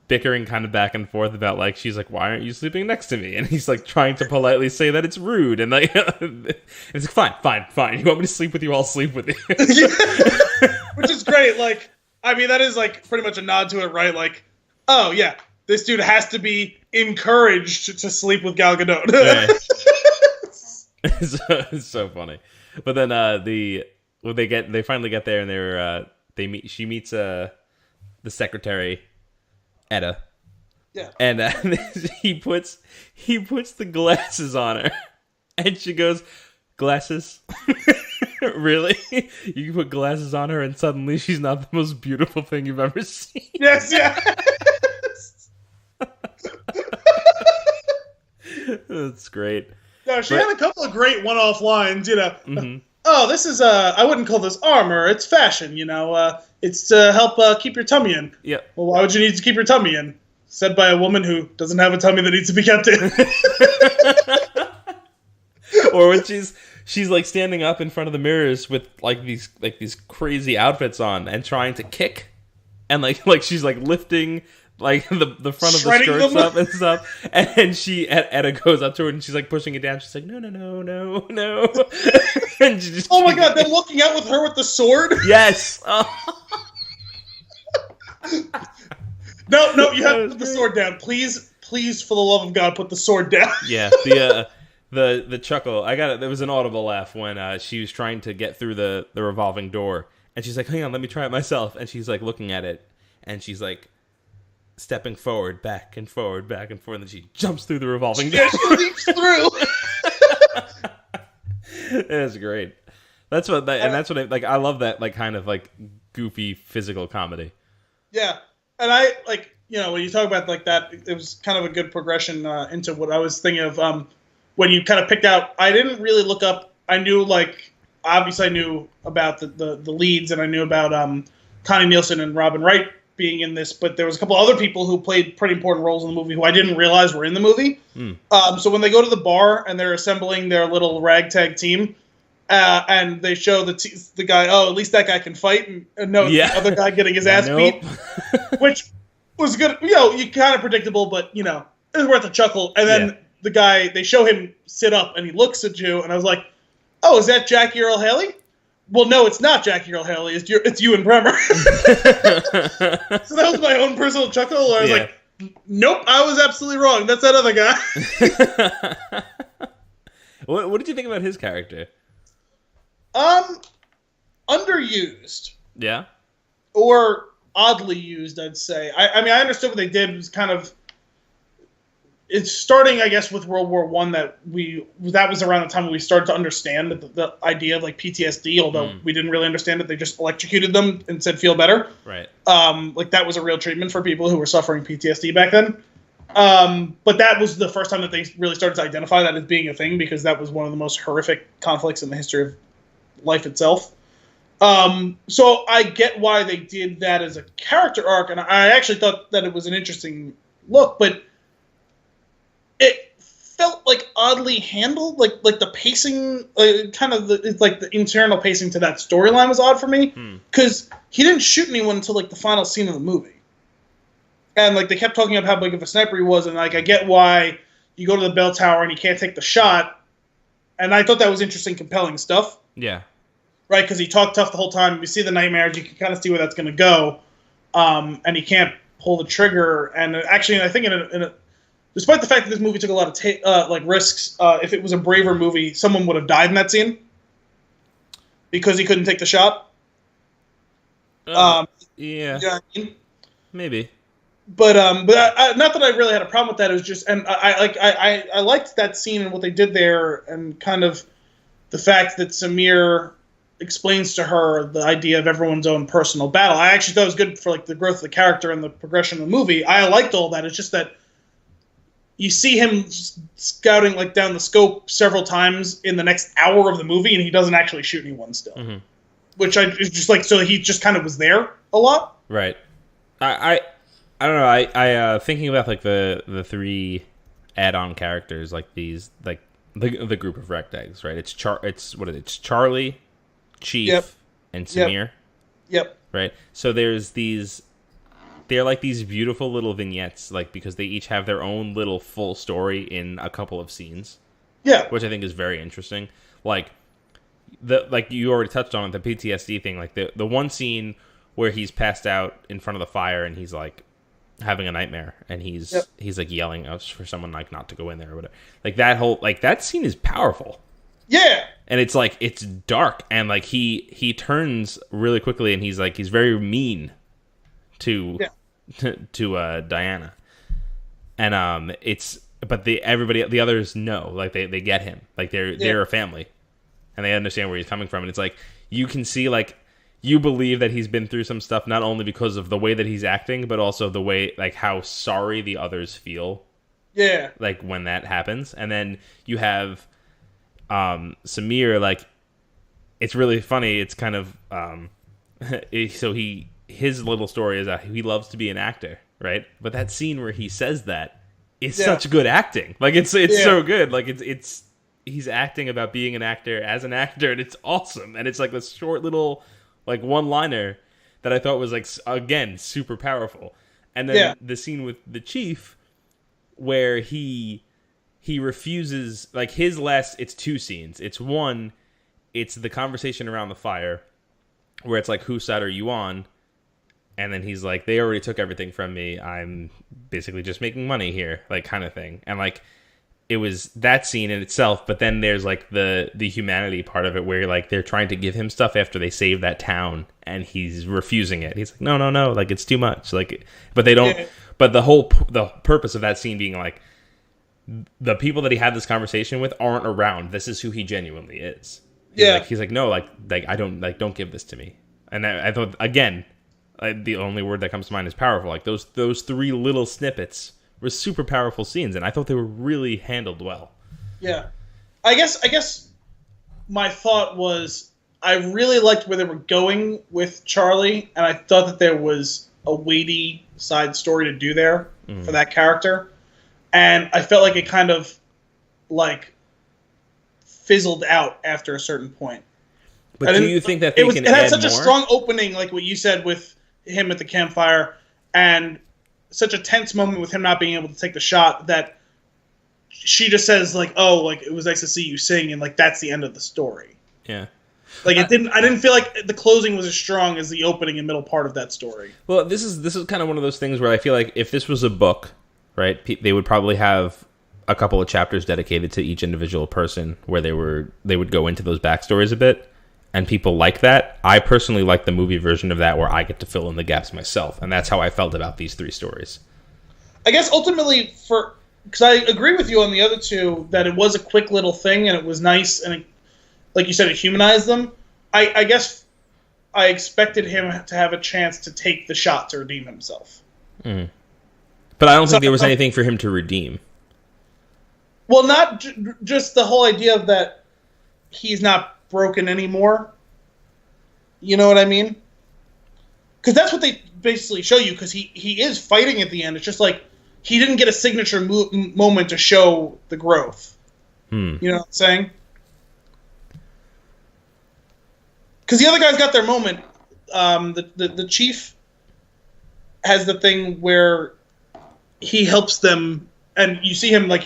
bickering kind of back and forth about, like, she's like, why aren't you sleeping next to me? And he's like trying to politely say that it's rude, and like it's like, fine. You want me to sleep with you? I'll sleep with you. Which is great. Like, I mean, that is like pretty much a nod to it, right? Like, oh yeah, this dude has to be encouraged to sleep with Gal Gadot. Yeah. It's so funny. But then they finally get there, and she meets the secretary, Etta. Yeah. And he puts the glasses on her, and she goes, "Glasses? Really? You can put glasses on her and suddenly she's not the most beautiful thing you've ever seen?" Yes, yeah. That's great. No, she had a couple of great one-off lines, Mm-hmm. Oh, this is, I wouldn't call this armor, it's fashion, It's to help keep your tummy in. Yeah. Well, why would you need to keep your tummy in? Said by a woman who doesn't have a tummy that needs to be kept in. Or when she's like standing up in front of the mirrors with like these crazy outfits on and trying to kick, and like she's like lifting like the front of the skirts up and stuff, and Etta goes up to her and she's like pushing it down. She's like, no. And she just, oh my god, then walking out with her with the sword? Yes. Oh. No, you have to put the sword down. Please, for the love of God, put the sword down. Yeah, the chuckle. I got it. There was an audible laugh when she was trying to get through the revolving door, and she's like, hang on, let me try it myself. And she's like looking at it, and she's like stepping forward, back and forward, and then she jumps through the revolving door. Yeah, she leaps through. That's great. That's what I love that, like, kind of like goofy physical comedy. Yeah, and I like, when you talk about like that, it was kind of a good progression into what I was thinking of. When you kind of picked out, I didn't really look up. I knew, like, obviously I knew about the leads, and I knew about Connie Nielsen and Robin Wright being in this, but there was a couple other people who played pretty important roles in the movie who I didn't realize were in the movie. So when they go to the bar and they're assembling their little ragtag team, and they show the guy, at least that guy can fight, and no, the other guy getting his ass beat, which was good. You kind of predictable, but it was worth a chuckle. And then the guy, they show him sit up, and he looks at you, and I was like, "Oh, is that Jackie Earle Haley?" Well, no, it's not Jackie Earle Haley. It's Ewan Bremer. So that was my own personal chuckle. Where I was like, "Nope, I was absolutely wrong. That's that other guy." What did you think about his character? Underused. Yeah. Or oddly used, I'd say. I mean, I understood what they did. It was kind of... It's starting, I guess, with World War I that was around the time when we started to understand the idea of, like, PTSD, although we didn't really understand it. They just electrocuted them and said, feel better. Right. Like, that was a real treatment for people who were suffering PTSD back then. But that was the first time that they really started to identify that as being a thing, because that was one of the most horrific conflicts in the history of life itself. So I get why they did that as a character arc, and I actually thought that it was an interesting look, but it felt like oddly handled, like the pacing, the internal pacing to that storyline was odd for me, because he didn't shoot anyone until like the final scene of the movie, and like they kept talking about how big of a sniper he was, and like I get why you go to the bell tower and he can't take the shot, and I thought that was interesting, compelling stuff. Yeah. Right, because he talked tough the whole time. You see the nightmares, you can kind of see where that's going to go, and he can't pull the trigger. And actually, I think despite the fact that this movie took a lot of risks, if it was a braver movie, someone would have died in that scene because he couldn't take the shot. Yeah, you know what I mean? Maybe. But not that I really had a problem with that. It was just, and I liked that scene and what they did there, and kind of the fact that Samir explains to her the idea of everyone's own personal battle. I actually thought it was good for like the growth of the character and the progression of the movie. I liked all that. It's just that you see him scouting like down the scope several times in the next hour of the movie, and he doesn't actually shoot anyone still. Mm-hmm. Which is just like, so he just kind of was there a lot. Right. I don't know. I thinking about like the three add-on characters, like these, like the group of ragtags, right? It's Charlie, Chief, and Samir. Yep. Right. So they're like these beautiful little vignettes, like because they each have their own little full story in a couple of scenes. Yeah. Which I think is very interesting. Like you already touched on it, the PTSD thing. Like the one scene where he's passed out in front of the fire and he's like having a nightmare and he's like yelling us for someone like not to go in there or whatever. Like that scene is powerful. Yeah. And it's like, it's dark, and like he turns really quickly, and he's very mean to Diana. And but the others know, like they get him. Like they're a family, and they understand where he's coming from. And it's like, you can see, like, you believe that he's been through some stuff, not only because of the way that he's acting, but also the way, like, how sorry the others feel. Yeah. Like when that happens. And then you have Samir, like, it's really funny. It's kind of his little story is that he loves to be an actor, right? But that scene where he says that is such good acting. Like it's so good. Like it's he's acting about being an actor as an actor, and it's awesome. And it's like this short little like one-liner that I thought was like, again, super powerful. And then the scene with the Chief where he refuses, like, it's two scenes. It's one, it's the conversation around the fire where it's like, whose side are you on? And then he's like, they already took everything from me. I'm basically just making money here, like, kind of thing. And like, it was that scene in itself, but then there's like the humanity part of it where like they're trying to give him stuff after they save that town and he's refusing it. He's like, no, like, it's too much. Like, but they don't, but the purpose of that scene being like, the people that he had this conversation with aren't around. This is who he genuinely is. He's like, no, like I don't give this to me. And I thought, again, the only word that comes to mind is powerful. Like those three little snippets were super powerful scenes, and I thought they were really handled well. Yeah, I guess my thought was I really liked where they were going with Charlie, and I thought that there was a weighty side story to do there for that character. And I felt like it kind of, like, fizzled out after a certain point. But do you think that they can add more? It had such a strong opening, like what you said with him at the campfire, and such a tense moment with him not being able to take the shot, that she just says, like, oh, like, it was nice to see you sing, and, like, that's the end of the story. Yeah. Like, I didn't feel like the closing was as strong as the opening and middle part of that story. Well, this is kind of one of those things where I feel like if this was a book, right, they would probably have a couple of chapters dedicated to each individual person where they would go into those backstories a bit, and people like that. I personally like the movie version of that where I get to fill in the gaps myself, and that's how I felt about these 3 stories. I guess ultimately, because I agree with you on the other 2, that it was a quick little thing and it was nice, and it, like you said, it humanized them. I guess I expected him to have a chance to take the shot to redeem himself. Mm. But I don't think there was anything for him to redeem. Well, not just the whole idea of that he's not broken anymore. You know what I mean? Because that's what they basically show you, because he is fighting at the end. It's just like he didn't get a signature moment to show the growth. You know what I'm saying? Because the other guys got their moment. The chief has the thing where he helps them, and you see him like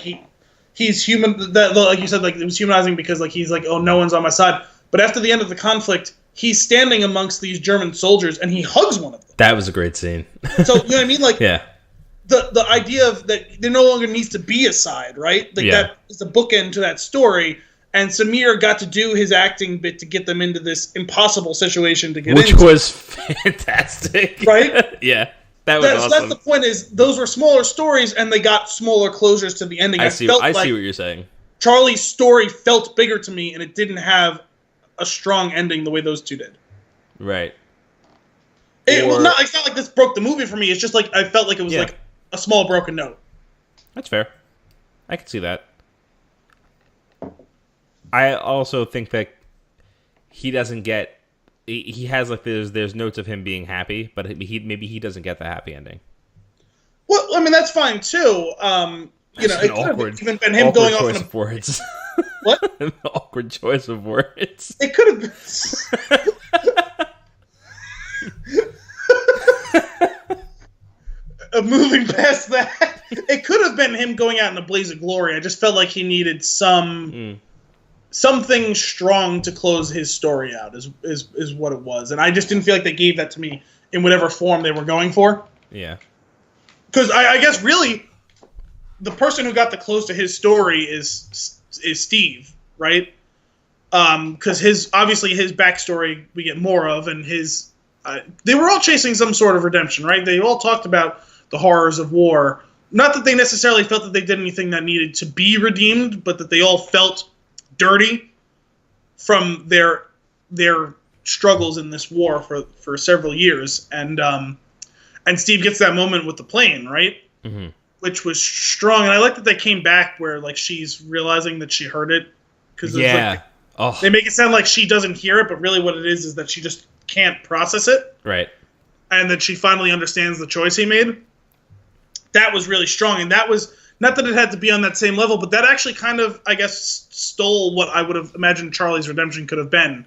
he's human. That, like you said, like it was humanizing because like he's like, oh, no one's on my side. But after the end of the conflict, he's standing amongst these German soldiers and he hugs one of them. That was a great scene. So you know what I mean? Like, yeah. The idea of that there no longer needs to be a side, right? Like that is the bookend to that story. And Samir got to do his acting bit to get them into this impossible situation to get into. Which was fantastic. Right? Yeah. That was awesome. That's the point, is those were smaller stories and they got smaller closures to the ending. I see what you're saying. Charlie's story felt bigger to me and it didn't have a strong ending the way those 2 did. Right. It's not like this broke the movie for me. It's just like I felt like it was like a small broken note. That's fair. I can see that. I also think that he doesn't get. He has like there's notes of him being happy, but maybe he doesn't get the happy ending. Well, I mean that's fine too. You know, it could have even been him going off in a words. What? An awkward choice of words. It could have been. Moving past that, it could have been him going out in a blaze of glory. I just felt like he needed something strong to close his story out. Is what it was, and I just didn't feel like they gave that to me in whatever form they were going for. Yeah, because I guess really, the person who got the close to his story is Steve, right? Because his backstory we get more of, and his they were all chasing some sort of redemption, right? They all talked about the horrors of war. Not that they necessarily felt that they did anything that needed to be redeemed, but that they all felt dirty from their struggles in this war for several years. And Steve gets that moment with the plane, right? Mm-hmm. Which was strong. And I like that they came back where like she's realizing that she heard it. Because they make it sound like she doesn't hear it, but really what it is that she just can't process it. Right. And that she finally understands the choice he made. That was really strong. And that was, not that it had to be on that same level, but that actually kind of, I guess, stole what I would have imagined Charlie's redemption could have been.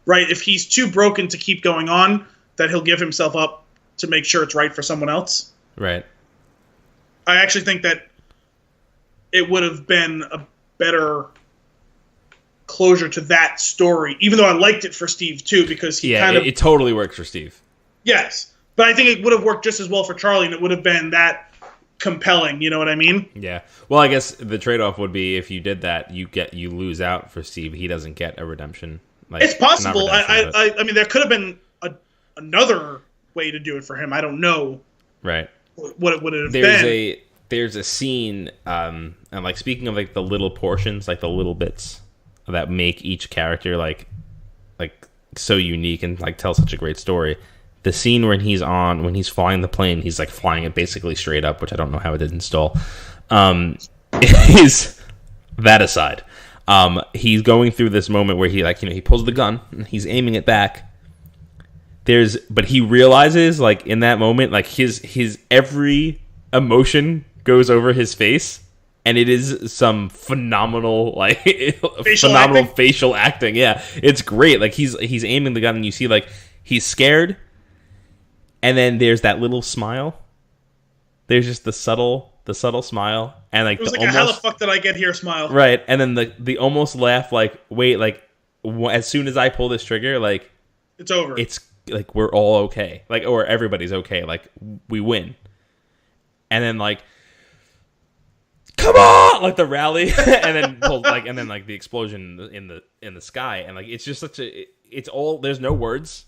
Right? If he's too broken to keep going on, that he'll give himself up to make sure it's right for someone else. Right. I actually think that it would have been a better closure to that story, even though I liked it for Steve too, because it totally works for Steve. Yes, but I think it would have worked just as well for Charlie, and it would have been that compelling. You know what I mean? Yeah. Well, I guess the trade-off would be if you did that, you lose out for Steve. He doesn't get a redemption. Like, it's possible. I mean, there could have been another way to do it for him. I don't know. Right. What it would have been. There's a scene, and like speaking of like the little portions, like the little bits that make each character like so unique and like tell such a great story. The scene when he's flying the plane, he's like flying it basically straight up, which I don't know how it didn't stall. Is that aside? He's going through this moment where he pulls the gun and he's aiming it back, but he realizes, like, in that moment, like, his every emotion goes over his face, and it is some phenomenal, like, facial acting. Yeah, it's great. Like, he's aiming the gun, and you see, like, he's scared, and then there's that little smile. There's just the subtle smile, and like it was like almost, a how the fuck did I get here smile, right? And then the almost laugh, like, wait, like, as soon as I pull this trigger, like, it's over. It's like we're all okay, like, or everybody's okay, like, we win. And then, like, come on, like, the rally, and then the explosion in the sky, and like, it's just such a, it's all, there's no words,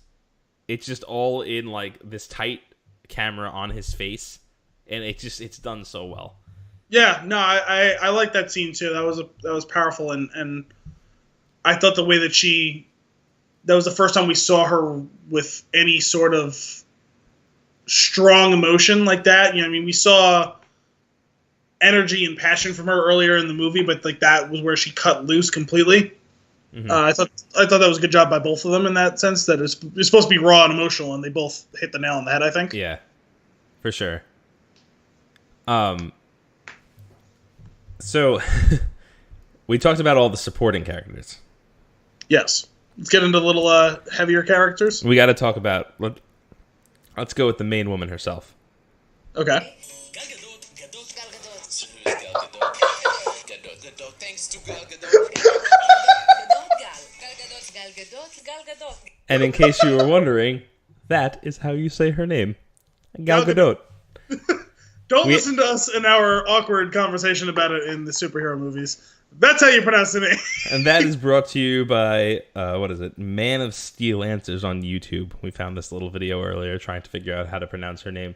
it's just all in, like, this tight camera on his face, and it's done so well. Yeah, no, I like that scene too. That was powerful, and I thought the way that was the first time we saw her with any sort of strong emotion like that. You know, I mean, we saw energy and passion from her earlier in the movie, but like that was where she cut loose completely. Mm-hmm. I thought that was a good job by both of them in that sense. That it's supposed to be raw and emotional, and they both hit the nail on the head, I think. Yeah, for sure. So we talked about all the supporting characters. Yes. Let's get into a little heavier characters. We got to talk about... Let's go with the main woman herself. Okay. And in case you were wondering, that is how you say her name. Gal Gadot. Don't listen to us in our awkward conversation about it in the superhero movies. That's how you pronounce the name. And that is brought to you by, what is it? Man of Steel Answers on YouTube. We found this little video earlier trying to figure out how to pronounce her name.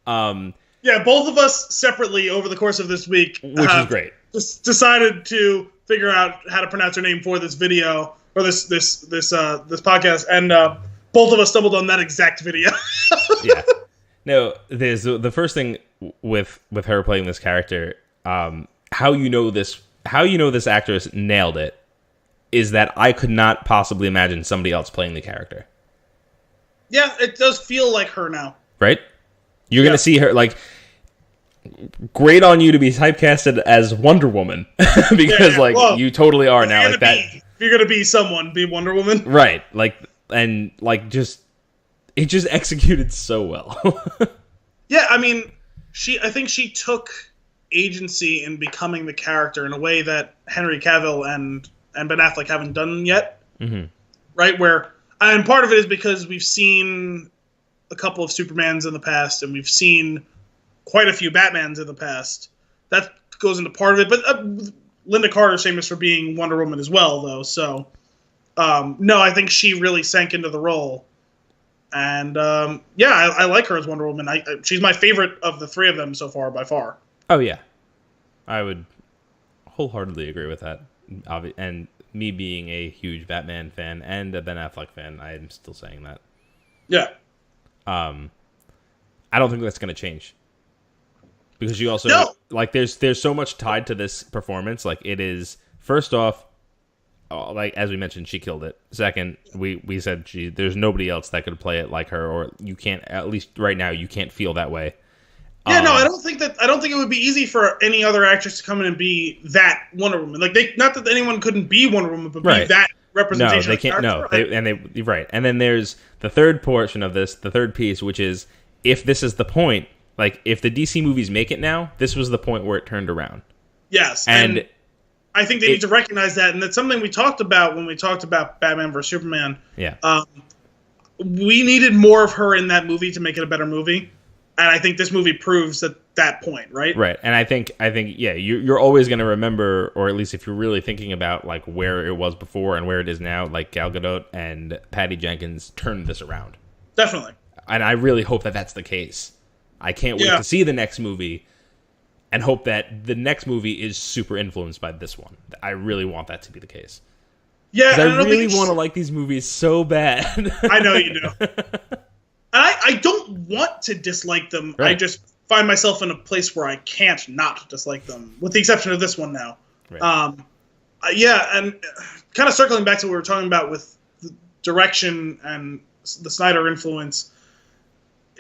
Yeah, both of us separately over the course of this week, which is great, decided to figure out how to pronounce her name for this video or this podcast, and both of us stumbled on that exact video. Yeah. No, there's the first thing with her playing this character, how you know this actress nailed it is that I could not possibly imagine somebody else playing the character. Yeah, it does feel like her now. Right? You're going to see her, like, great on you to be typecasted as Wonder Woman. Because, well, you totally are now. Like that. If you're going to be someone, be Wonder Woman. Right. Like, and, like, it just executed so well. Yeah, I mean, I think she took agency in becoming the character in a way that Henry Cavill and Ben Affleck haven't done yet. Mm-hmm. Right? And part of it is because we've seen a couple of Supermans in the past, and we've seen quite a few Batmans in the past. That goes into part of it. But Linda Carter's famous for being Wonder Woman as well, though. So, no, I think she really sank into the role. And, I like her as Wonder Woman. She's my favorite of the three of them so far, by far. Oh, yeah. I would wholeheartedly agree with that. And me being a huge Batman fan and a Ben Affleck fan, I am still saying that. Yeah. I don't think that's going to change. Because you also, like, there's so much tied to this performance. Like, it is, first off, like, as we mentioned, she killed it. Second, we said there's nobody else that could play it like her, or you can't, at least right now, you can't feel that way. Yeah, no, I don't think it would be easy for any other actress to come in and be that Wonder Woman. Like, not that anyone couldn't be Wonder Woman, but be that representation. No, they can't. No, right. And then there's the third portion of this, the third piece, which is if this is the point, like, if the DC movies make it now, this was the point where it turned around. Yes, and I think they need to recognize that, and that's something we talked about when we talked about Batman vs Superman. Yeah, we needed more of her in that movie to make it a better movie. And I think this movie proves that point, right? Right. And I think yeah, you're always going to remember, or at least if you're really thinking about, like, where it was before and where it is now, like, Gal Gadot and Patty Jenkins turned this around. Definitely. And I really hope that that's the case. I can't wait to see the next movie and hope that the next movie is super influenced by this one. I really want that to be the case. Yeah, I really want to like these movies so bad. I know you do. I don't want to dislike them. Right. I just find myself in a place where I can't not dislike them, with the exception of this one now. Right. And kind of circling back to what we were talking about with the direction and the Snyder influence.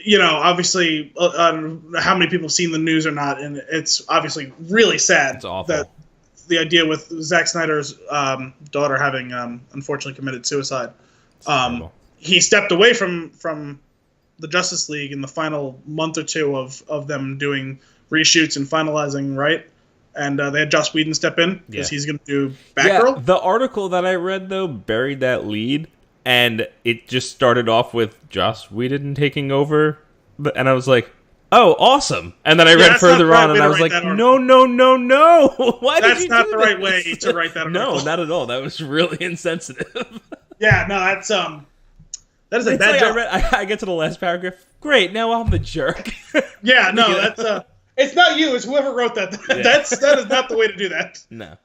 You know, obviously, how many people have seen the news or not, and it's obviously really sad. It's awful. That the idea with Zack Snyder's daughter having unfortunately committed suicide. He stepped away from the Justice League in the final month or two of them doing reshoots and finalizing, right? And they had Joss Whedon step in because he's going to do Batgirl. Yeah, the article that I read, though, buried that lead, and it just started off with Joss Whedon taking over, and I was like, oh, awesome. And then I read further on, and I was like, no. Why did you do that? That's not the right way to write that article. No, not at all. That was really insensitive. Yeah, no, that is a bad job. I get to the last paragraph. Great, now I'm the jerk. Yeah, no, that's it's not you. It's whoever wrote that. Yeah. That is not the way to do that. No.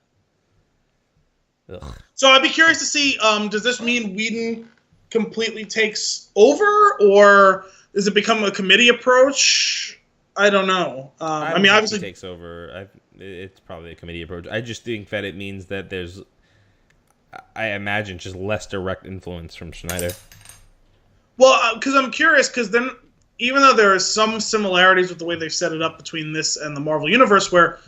Ugh. So I'd be curious to see. Does this mean Whedon completely takes over, or does it become a committee approach? I don't know. I mean, obviously, takes over. It's probably a committee approach. I just think that it means that there's, I imagine, just less direct influence from Snyder. Well, because I'm curious, because then, even though there are some similarities with the way they've set it up between this and the Marvel Universe, where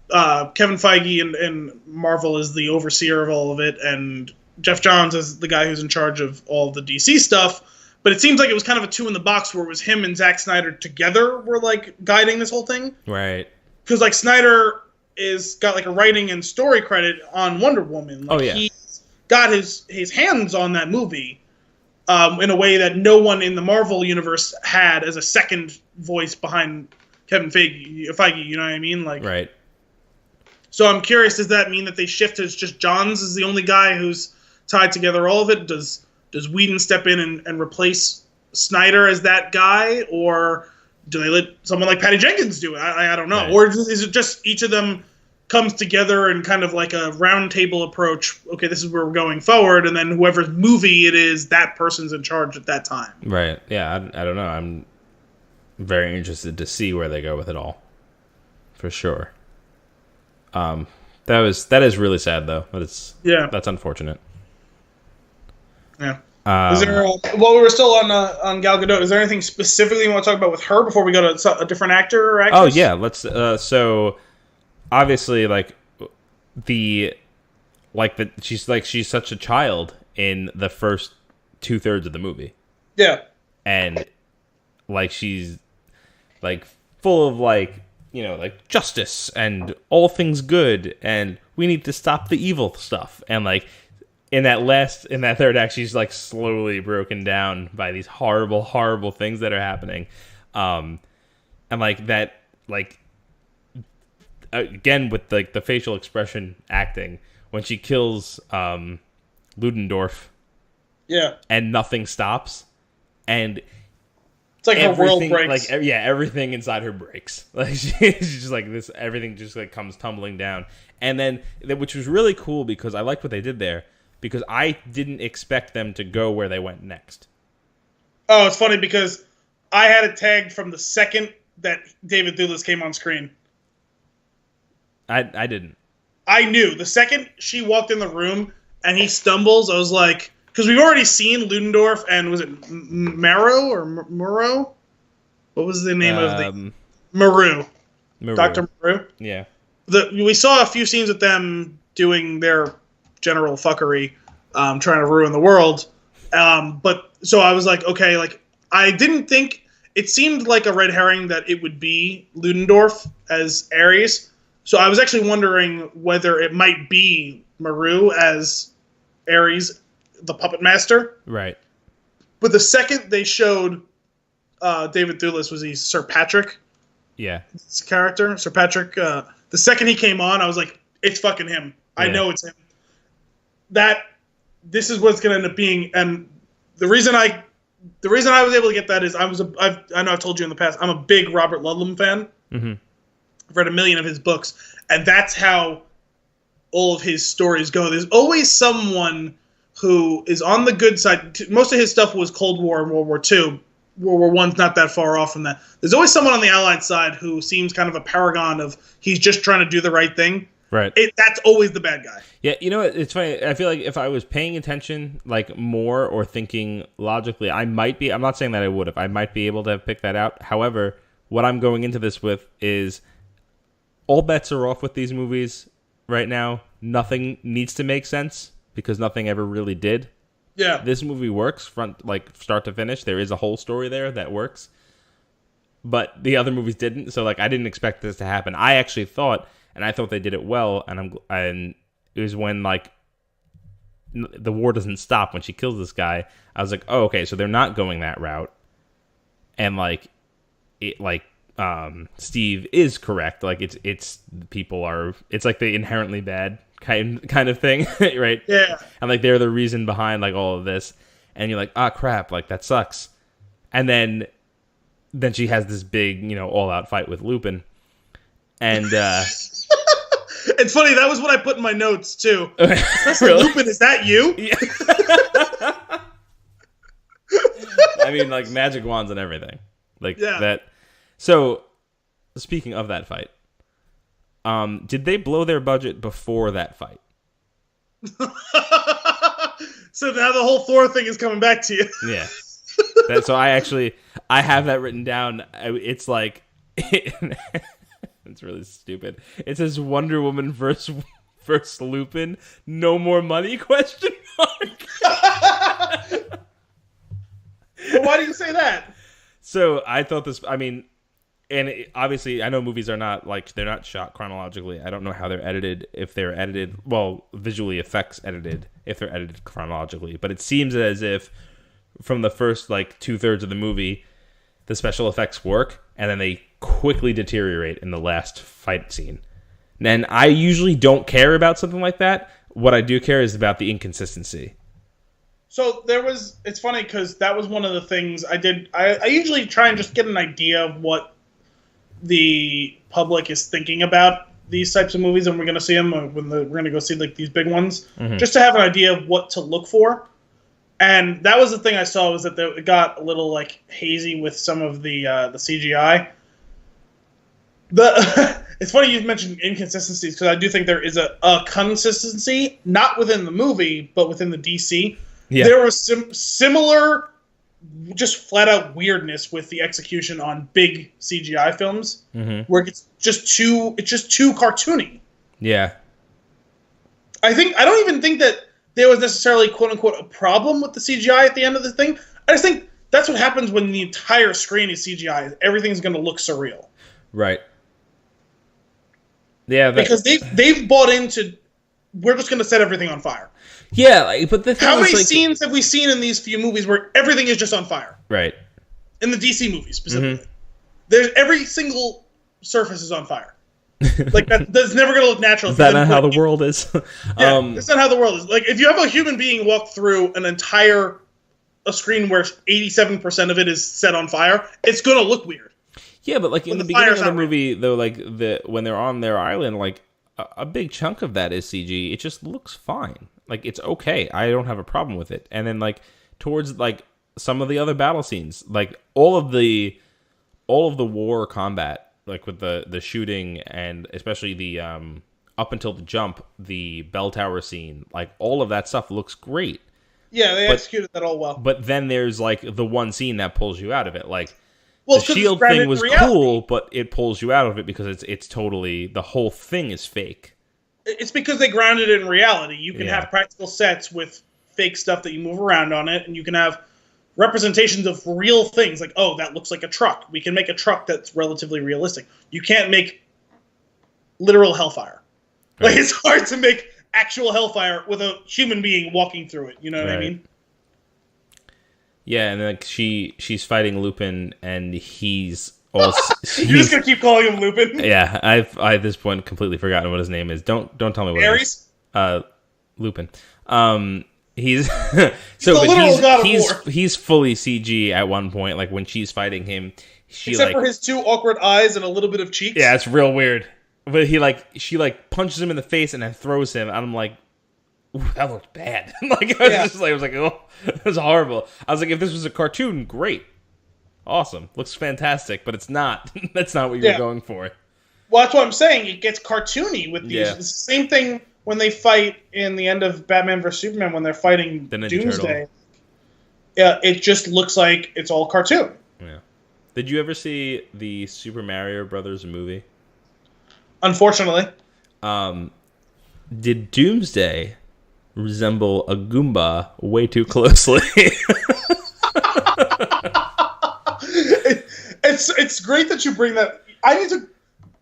Kevin Feige and Marvel is the overseer of all of it, and Jeff Johns is the guy who's in charge of all the DC stuff, but it seems like it was kind of a two in the box where it was him and Zack Snyder together were, like, guiding this whole thing. Right. Because, like, Snyder is got, like, a writing and story credit on Wonder Woman. Like, he's got his hands on that movie. In a way that no one in the Marvel universe had as a second voice behind Kevin Feige, you know what I mean? Like, right. So I'm curious, does that mean that they shift as just Johns is the only guy who's tied together all of it? Does Whedon step in and replace Snyder as that guy? Or do they let someone like Patty Jenkins do it? I don't know. Right. Or is it just each of them comes together and kind of like a round table approach? Okay, this is where we're going forward, and then whoever's movie it is, that person's in charge at that time. Right. Yeah, I don't know. I'm very interested to see where they go with it all. For sure. That is really sad though. That's unfortunate. Yeah. Is there? Well, we were still on Gal Gadot. Is there anything specifically you want to talk about with her before we go to a different actor or actress? Oh yeah, let's. So obviously, she's such a child in the first 2/3 of the movie. Yeah. And she's full of justice and all things good, and we need to stop the evil stuff. And in that third act, she's slowly broken down by these horrible, horrible things that are happening. And again with the facial expression acting when she kills Ludendorff. Yeah. And nothing stops, and it's like her world breaks. Everything inside her breaks. She's just this. Everything just comes tumbling down. And then, which was really cool because I liked what they did there because I didn't expect them to go where they went next. Oh, it's funny because I had it tagged from the second that David Thewlis came on screen. I didn't. I knew the second she walked in the room and he stumbles. I was like. Because we've already seen Ludendorff and was it Marrow or Moreau? What was the name of the Maru? Dr. Maru? Yeah. We saw a few scenes with them doing their general fuckery, trying to ruin the world. But so I was like, okay, I didn't think it seemed like a red herring that it would be Ludendorff as Ares. So I was actually wondering whether it might be Maru as Ares, the puppet master. Right. But the second they showed David Thewlis, was he Sir Patrick? Yeah. His character, Sir Patrick. The second he came on, I was like, it's fucking him. I know it's him. This is what's going to end up being. And the reason I was able to get that is I know I've told you in the past, I'm a big Robert Ludlum fan. Mm-hmm. I've read 1 million of his books. And that's how all of his stories go. There's always someone who is on the good side. Most of his stuff was Cold War and World War II. World War I's not that far off from that. There's always someone on the Allied side who seems kind of a paragon of he's just trying to do the right thing. Right. That's always the bad guy. Yeah, you know what? It's funny. I feel like if I was paying attention, like, more or thinking logically, I might be. I'm not saying that I would have. I might be able to have picked that out. However, what I'm going into this with is all bets are off with these movies right now. Nothing needs to make sense because nothing ever really did. Yeah. This movie works start to finish. There is a whole story there that works. But the other movies didn't. So, like, I didn't expect this to happen. I actually thought, and I thought they did it well, and it was when, like, the war doesn't stop when she kills this guy. I was like, oh, okay, so they're not going that route. And, like, Steve is correct. Like, it's like the inherently bad kind of thing, right? Yeah. And, like, they're the reason behind, like, all of this. And you're like, ah, crap, like, that sucks. And then she has this big, all-out fight with Lupin. And, it's funny, that was what I put in my notes, too. Really? Lupin, is that you? Yeah. I mean, like, magic wands and everything. Like, that. So, speaking of that fight, did they blow their budget before that fight? So now the whole Thor thing is coming back to you. Yeah. So I have that written down. It's like, it's really stupid. It says Wonder Woman versus Lupin. No more money? Question mark. Well, why do you say that? So I thought this. I mean, obviously, I know movies are not they're not shot chronologically. I don't know how they're edited. If they're edited, visually effects edited. If they're edited chronologically, but it seems as if from the first 2/3 of the movie, the special effects work, and then they quickly deteriorate in the last fight scene. And I usually don't care about something like that. What I do care is about the inconsistency. So it's funny because that was one of the things I did. I usually try and just get an idea of what the public is thinking about these types of movies, and we're going to see them we're going to go see these big ones, just to have an idea of what to look for. And that was the thing I saw, was that it got a little hazy with some of the CGI. It's funny you mentioned inconsistencies, because I do think there is a consistency, not within the movie, but within the DC. Yeah. There was similar, just flat out weirdness with the execution on big CGI films, where it's just too cartoony. Yeah. I don't even think that there was necessarily, quote unquote, a problem with the CGI at the end of the thing. I just think that's what happens when the entire screen is CGI. Everything's going to look surreal. Right. Yeah. Because they've bought into, we're just going to set everything on fire. Yeah, but the thing how many scenes have we seen in these few movies where everything is just on fire? Right. In the DC movies specifically, there's every single surface is on fire. That's never going to look natural. Is that not how the world is? Yeah, that's not how the world is. If you have a human being walk through a screen where 87% of it is set on fire, it's going to look weird. Yeah, but in the beginning of the movie, though, when they're on their island, a big chunk of that is CG. It just looks fine. It's okay. I don't have a problem with it. And then towards some of the other battle scenes, all of the war combat, with the shooting, and especially the up until the jump, the bell tower scene, all of that stuff looks great. Yeah, they executed that all well. But then there's the one scene that pulls you out of it. The shield thing was cool, but it pulls you out of it because it's totally, the whole thing is fake. It's because they grounded it in reality. You can have practical sets with fake stuff that you move around on it, and you can have representations of real things. That looks like a truck. We can make a truck that's relatively realistic. You can't make literal hellfire. Right. It's hard to make actual hellfire with a human being walking through it. You know what I mean? Yeah, and she's fighting Lupin, and he's also... You're just going to keep calling him Lupin? Yeah, I've at this point completely forgotten what his name is. Don't tell me what Ares? it is. Lupin. He's he's fully CG at one point. When she's fighting him, except for his two awkward eyes and a little bit of cheeks. Yeah, it's real weird. But she punches him in the face and then throws him, and I'm like, ooh, that looked bad. I was like, oh, that was horrible. I was like, if this was a cartoon, great. Awesome. Looks fantastic, but it's not. That's not what you're going for. Well, that's what I'm saying. It gets cartoony with these. Yeah. It's the same thing when they fight in the end of Batman vs Superman when they're fighting the Ninja Doomsday. Turtle. Yeah, it just looks like it's all cartoon. Yeah. Did you ever see the Super Mario Brothers movie? Unfortunately. Did Doomsday resemble a Goomba way too closely? It's great that you bring that.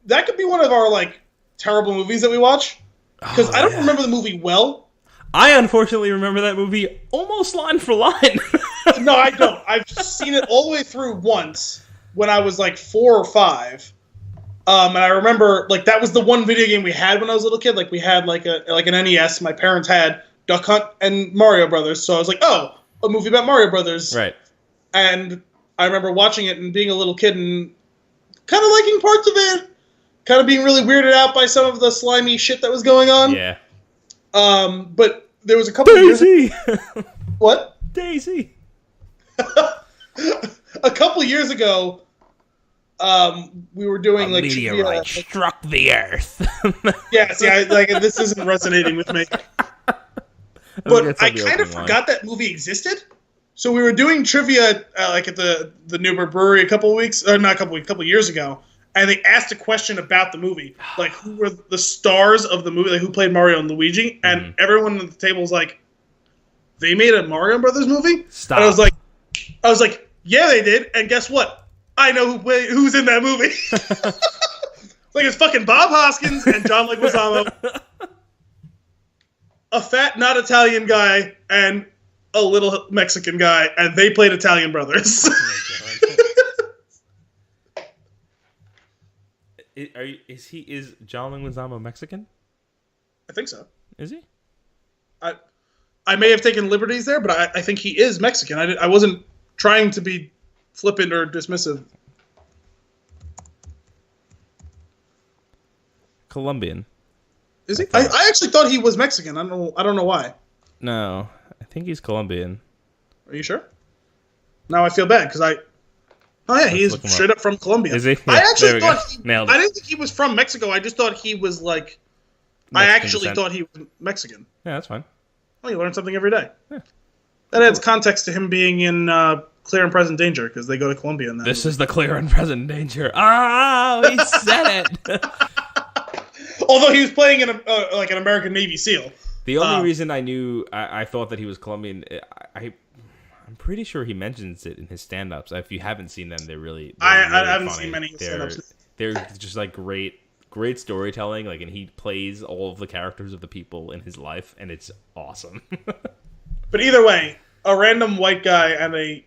That could be one of our like terrible movies that we watch because I don't remember the movie well. I unfortunately remember that movie almost line for line. No, I don't. I've seen it all the way through once when I was like 4 or 5. And I remember like that was the one video game we had when I was a little kid. Like we had like an NES. My parents had Duck Hunt and Mario Brothers. So I was like, oh, a movie about Mario Brothers. Right. And I remember watching it and being a little kid and kind of liking parts of it. Kind of being really weirded out by some of the slimy shit that was going on. Yeah. But there was a couple of years. What? Daisy. A couple of years ago, we were doing like meteorite struck the earth. Yeah, see, this isn't resonating with me. But I kind of forgot that movie existed. So we were doing trivia like at the Newburgh Brewery a couple years ago, and they asked a question about the movie, like who were the stars of the movie, like who played Mario and Luigi, and everyone at the table was like, "They made a Mario Brothers movie?" Stop. And I was like, "Yeah, they did." And guess what? I know who's in that movie. Like it's fucking Bob Hoskins and John Leguizamo, a fat, not Italian guy, and a little Mexican guy, and they played Italian brothers. Is John Leguizamo Mexican? I think so. Is he? I may have taken liberties there, but I think he is Mexican. I wasn't trying to be flippant or dismissive. Colombian. Is he? I actually thought he was Mexican. I don't know why. No, I think he's Colombian. Are you sure? Now I feel bad because he's straight up from Colombia. Is he? Yeah, I actually thought nailed it. I didn't think he was from Mexico. I just thought he was like. I actually thought he was Mexican. Yeah, that's fine. Well, you learn something every day. Yeah. That adds context to him being in Clear and Present Danger because they go to Colombia in that. This is the Clear and Present Danger. Oh, he said it. Although he was playing in like an American Navy SEAL. The only reason I thought that he was Colombian, I'm pretty sure he mentions it in his stand-ups. If you haven't seen them, they're really I haven't funny. seen many stand-ups. They're just like great storytelling. Like, and he plays all of the characters of the people in his life, and it's awesome. But either way, a random white guy and a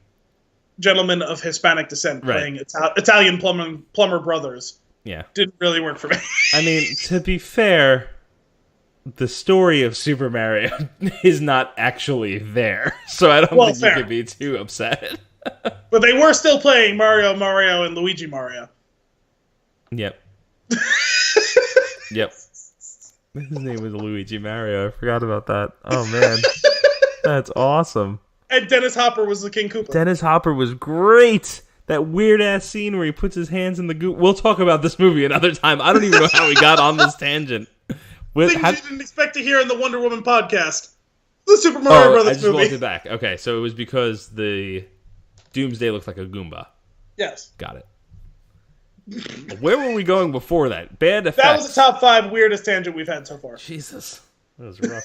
gentleman of Hispanic descent playing Italian plumber brothers. Yeah, didn't really work for me. I mean, to be fair, the story of Super Mario is not actually there, so I don't think you could be too upset. But they were still playing Mario, and Luigi Mario. Yep. Yep. His name was Luigi Mario. I forgot about that. Oh, man. That's awesome. And Dennis Hopper was the King Koopa. Dennis Hopper was great. That weird-ass scene where he puts his hands in the goop. We'll talk about this movie another time. I don't even know how we got on this tangent. Things you didn't expect to hear in the Wonder Woman podcast. The Super Mario Brothers movie. I just walked it back. Okay, so it was because the Doomsday looked like a Goomba. Yes. Got it. Where were we going before that? Bad effects. That was the top 5 weirdest tangent we've had so far. Jesus. That was rough.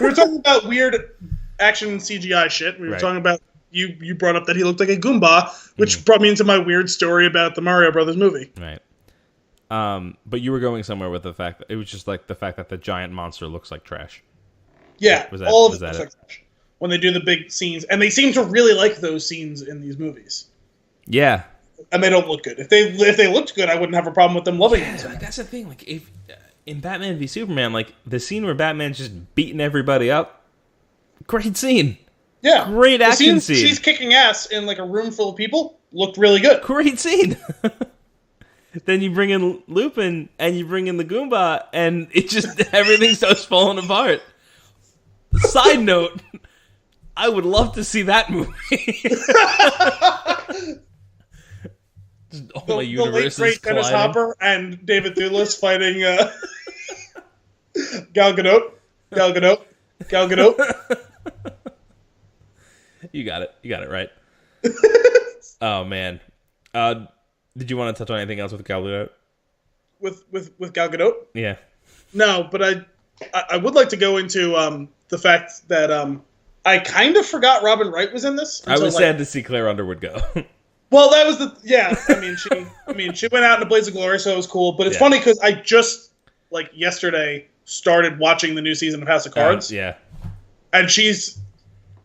We were talking about weird action CGI shit. We were talking about you brought up that he looked like a Goomba, which brought me into my weird story about the Mario Brothers movie. Right. But you were going somewhere with the fact that it was just like the fact that the giant monster looks like trash. Yeah, all of it looks like trash when they do the big scenes, and they seem to really like those scenes in these movies. Yeah. And they don't look good. If they looked good, I wouldn't have a problem with them loving them. Like, that's the thing. Like, if in Batman v Superman, like the scene where Batman's just beating everybody up, great scene. Yeah, great action scene. She's kicking ass in like a room full of people. Looked really good. Great scene. Then you bring in Lupin and you bring in the Goomba, and it just everything starts falling apart. Side note: I would love to see that movie. All the late great Dennis Hopper and David Thewlis fighting Gal Gadot. You got it right. Oh man, did you want to touch on anything else with Gal Gadot? With Gal Gadot? Yeah. No, but I would like to go into the fact that I kind of forgot Robin Wright was in this. I was sad to see Claire Underwood go. Well, that was she went out in a blaze of glory, so it was cool. But it's funny because I just yesterday started watching the new season of House of Cards. And she's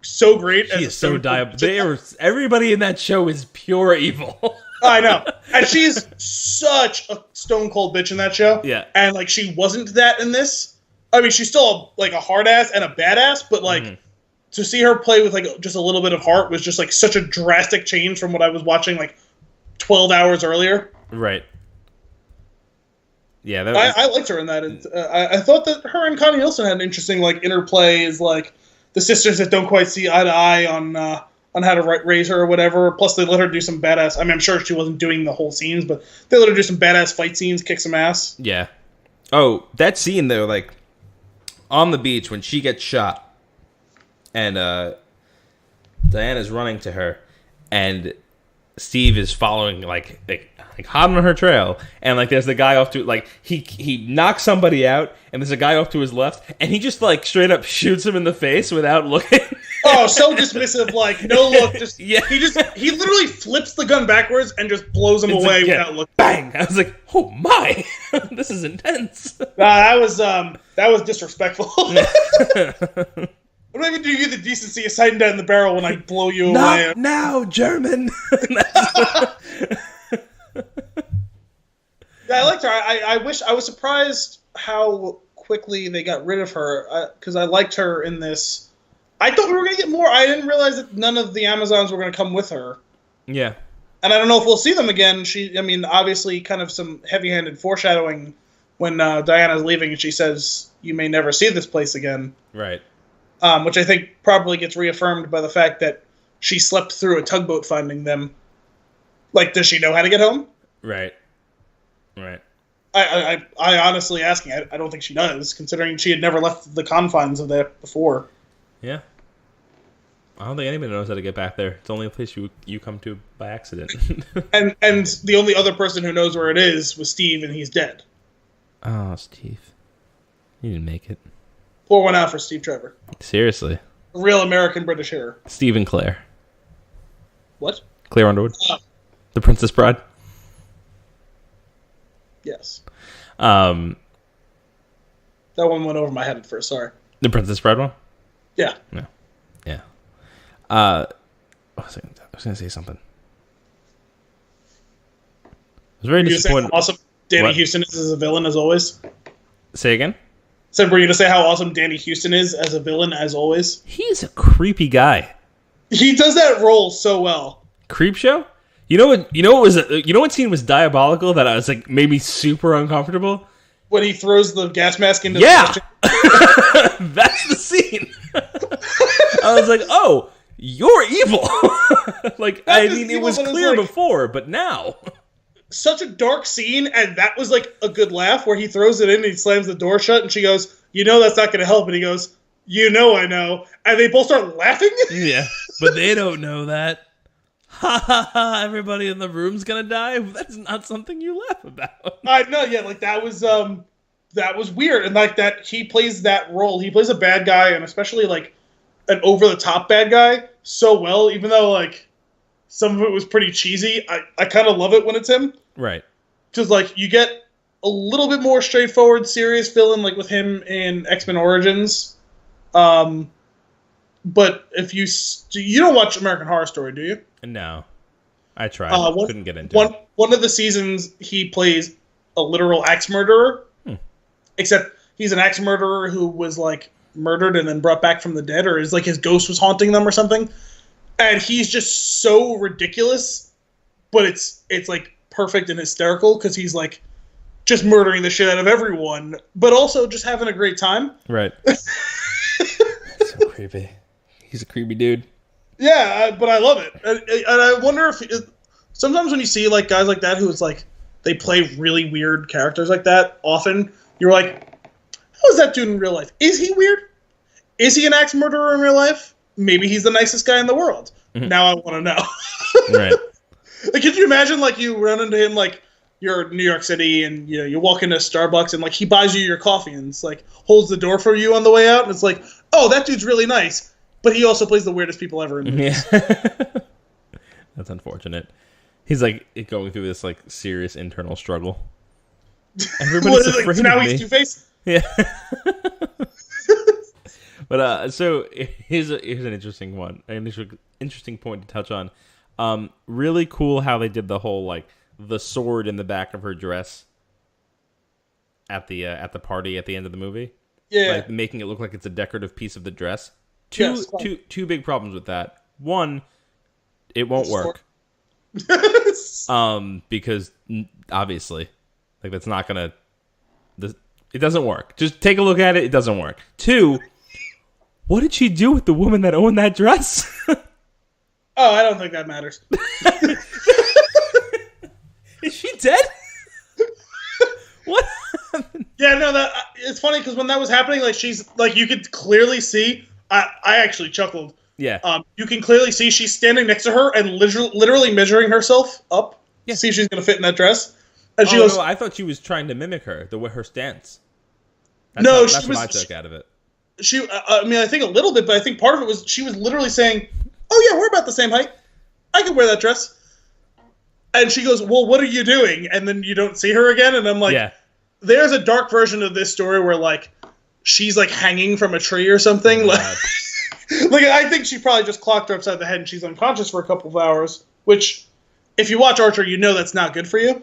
so great. She is so diabolical. Everybody in that show is pure evil. I know. And she's such a stone cold bitch in that show. Yeah. And she wasn't that in this. I mean, she's still a hard ass and a badass, but to see her play with just a little bit of heart was just such a drastic change from what I was watching 12 hours earlier. Right. Yeah, I liked her in that. I thought that her and Connie Nielsen had an interesting interplay as the sisters that don't quite see eye to eye on how to raise her or whatever. Plus, they let her do some badass. I mean, I'm sure she wasn't doing the whole scenes, but they let her do some badass fight scenes, kick some ass. Yeah. Oh, that scene though, on the beach when she gets shot, and Diana's running to her, and Steve is following hot on her trail, and there's the guy off to he knocks somebody out, and there's a guy off to his left, and he just straight up shoots him in the face without looking. Oh, so dismissive, no look. Just yeah. He literally flips the gun backwards and just blows him away without looking. Bang! I was like, oh my, this is intense. That was disrespectful. I don't even do you the decency of sighting down the barrel when I blow you away. Not now, German. Yeah, I liked her. I wish I was surprised how quickly they got rid of her because I liked her in this. I thought we were going to get more. I didn't realize that none of the Amazons were going to come with her. Yeah. And I don't know if we'll see them again. Obviously kind of some heavy-handed foreshadowing when Diana's leaving and she says, "You may never see this place again." Right. Which I think probably gets reaffirmed by the fact that she slept through a tugboat finding them. Does she know how to get home? Right. Right. I honestly asking, I don't think she does, considering she had never left the confines of that before. Yeah. I don't think anybody knows how to get back there. It's only a place you come to by accident. and the only other person who knows where it is was Steve, and he's dead. Oh, Steve. You didn't make it. Pour one out for Steve Trevor. Seriously. A real American British hero. Steve and Claire. What? Claire Underwood. The Princess Bride. Yes. That one went over my head at first, sorry. The Princess Bride one? Yeah. No. Yeah. I was going to say something. I was very disappointed. How awesome Danny Houston is as a villain, as always? Say again? Were you going to say how awesome Danny Houston is as a villain, as always? He's a creepy guy. He does that role so well. Creep show? You know what scene was diabolical that I was made me super uncomfortable? When he throws the gas mask into the that's the scene. I was like, oh, you're evil. It was clear before, but now. Such a dark scene, and that was a good laugh where he throws it in and he slams the door shut, and she goes, that's not going to help. And he goes, I know. And they both start laughing. Yeah, but they don't know that. Ha ha ha, everybody in the room's going to die? That's not something you laugh about. I know, yeah, that was weird. And that he plays that role. He plays a bad guy, and especially an over-the-top bad guy so well, even though some of it was pretty cheesy. I kind of love it when it's him. Right. Because, you get a little bit more straightforward, serious villain, with him in X-Men Origins. But if you don't watch American Horror Story, do you? No. I tried. Couldn't get into it. One of the seasons, he plays a literal axe murderer. Except he's an axe murderer who was, murdered and then brought back from the dead, or is, his ghost was haunting them or something. And he's just so ridiculous, but it's perfect and hysterical because he's just murdering the shit out of everyone, but also just having a great time. Right. So creepy. He's a creepy dude. Yeah, but I love it, and I wonder if sometimes when you see like guys like that who is like they play really weird characters like that, often you're like, how is that dude in real life? Is he weird? Is he an axe murderer in real life? Maybe he's the nicest guy in the world. Mm-hmm. Now I want to know. Right. Like, could you imagine like you run into him like you're in New York City and you walk into Starbucks and like he buys you your coffee and it's like holds the door for you on the way out and it's like, oh, that dude's really nice, but he also plays the weirdest people ever in movies. Yeah. That's unfortunate. He's like going through this like serious internal struggle. Everybody's afraid of now me. He's Two-Face? Yeah. But so here's an interesting one, an interesting point to touch on. Really cool how they did the whole like the sword in the back of her dress at the party at the end of the movie. Yeah, like making it look like it's a decorative piece of the dress. Two big problems with that. One, it won't work. Because obviously, like that's not gonna. It doesn't work. Just take a look at it. It doesn't work. Two, what did she do with the woman that owned that dress? Oh, I don't think that matters. Is she dead? What happened? Yeah, no, that it's funny because when that was happening, like she's like you could clearly see. I actually chuckled. Yeah. You can clearly see she's standing next to her and literally measuring herself up to see if she's gonna fit in that dress. And she goes, no, I thought she was trying to mimic her, her stance. That's what I took out of it. I mean, I think a little bit, but I think part of it was she was literally saying, "Oh yeah, we're about the same height. I can wear that dress." And she goes, "Well, what are you doing?" And then you don't see her again. And I'm like, yeah. There's a dark version of this story where like she's like hanging from a tree or something. Like I think she probably just clocked her upside the head and she's unconscious for a couple of hours. Which, if you watch Archer, you know that's not good for you.